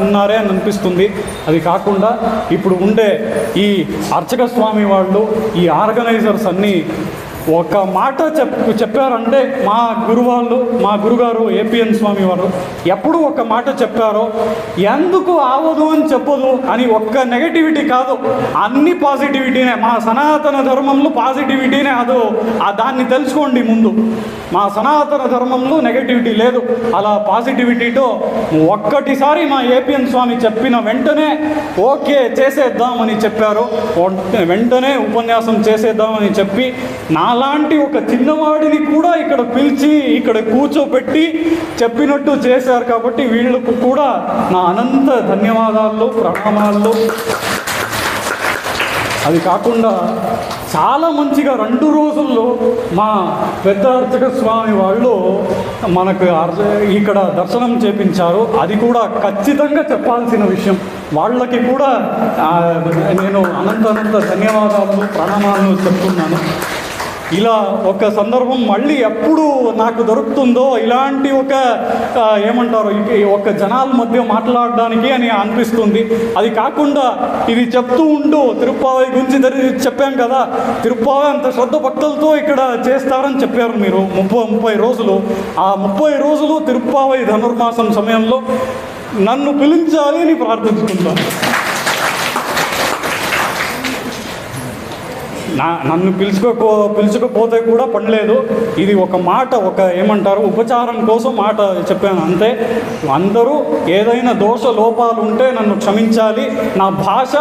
ఉన్నారే అని అనిపిస్తుంది. అది కాకుండా ఇప్పుడు ఉండే ఈ అర్చక స్వామి వాళ్ళు ఈ ఆర్గనైజర్స్ అన్నీ ఒక మాట చెప్పారంటే మా గురుగారు ఏపీఎన్ స్వామి వారు ఎప్పుడు ఒక మాట చెప్పారో, ఎందుకు ఆవదు అని చెప్పదు అని ఒక్క నెగటివిటీ కాదు, అన్ని పాజిటివిటీనే. మా సనాతన ధర్మంలో పాజిటివిటీనే. దాన్ని తెలుసుకోండి ముందు. మా సనాతన ధర్మంలో నెగటివిటీ లేదు. అలా పాజిటివిటీతో ఒక్కటిసారి మా ఏపీఎన్ స్వామి చెప్పిన వెంటనే ఓకే చేసేద్దామని చెప్పారు. వెంటనే ఉపన్యాసం చేసేద్దామని చెప్పి నాలాంటి ఒక చిన్నవాడిని కూడా ఇక్కడ పిలిచి ఇక్కడ కూర్చోబెట్టి చెప్పినట్టు చేశారు. కాబట్టి వీళ్ళకు కూడా నా అనంత ధన్యవాదాలు, ప్రణామాలు. అది కాకుండా చాలా మంచిగా 2 రోజుల్లో మా పెద్ద అర్చక స్వామి వాళ్ళు మనకు ఇక్కడ దర్శనం చేపించారు. అది కూడా ఖచ్చితంగా చెప్పాల్సిన విషయం. వాళ్ళకి కూడా నేను అనంత ధన్యవాదాలు, ప్రణామాలు చెప్తున్నాను. ఇలా ఒక సందర్భం మళ్ళీ ఎప్పుడు నాకు దొరుకుతుందో ఇలాంటి ఏమంటారు ఒక జనాల మధ్య మాట్లాడడానికి అని అనిపిస్తుంది. అది కాకుండా ఇది చెప్తూ ఉంటూ తిరుప్పావై గురించి చెప్పాం కదా, తిరుప్పావై అంత శ్రద్ధ భక్తులతో ఇక్కడ చేస్తారని చెప్పారు మీరు. 30 రోజులు, ఆ 30 రోజులు తిరుప్పావై ధనుర్మాసం సమయంలో నన్ను పిలించాలి అని ప్రార్థించుకుంటాను. నన్ను పిలుచుకపోతే కూడా పడలేదు. ఇది ఒక మాట, ఏమంటారు ఉపచారం కోసం మాట చెప్పాను అంతే. అందరూ ఏదైనా దోష లోపాలు ఉంటే నన్ను క్షమించాలి. నా భాష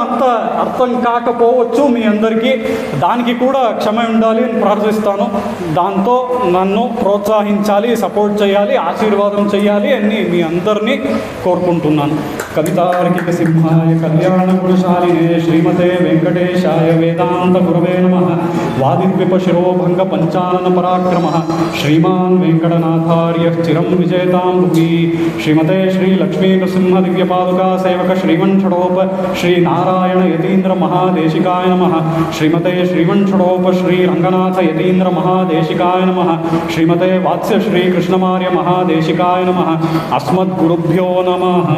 అంత అర్థం కాకపోవచ్చు మీ అందరికీ, దానికి కూడా క్షమ ఉండాలి అని ప్రార్థిస్తాను. దాంతో నన్ను ప్రోత్సహించాలి, సపోర్ట్ చేయాలి, ఆశీర్వాదం చేయాలి అని మీ అందరినీ కోరుకుంటున్నాను. కవితార్కిక సింహాయ కళ్యాణ గుణశాలినే శ్రీమతే వెంకటేశాయ వేదాంత గురవే నమః. వాదిద్విప శిరోభంగ పంచానన పరాక్రమః శ్రీమాన్ వెంకటనాథార్య చిరం విజేతాం భువి. శ్రీమతే శ్రీ లక్ష్మీ నృసింహ దివ్య పాదుకా సేవక శ్రీమంఛడోప శ్రీ నారాయణ యతీంద్ర మహాదేశికాయ నమః. శ్రీమతే శ్రీమంఛడోప శ్రీ రంగనాథ యతీంద్ర మహాదేశికాయ నమః. శ్రీమతే వాత్స్య శ్రీ కృష్ణమార్య మహాదేశికాయ నమః. అస్మద్గురుభ్యో నమః.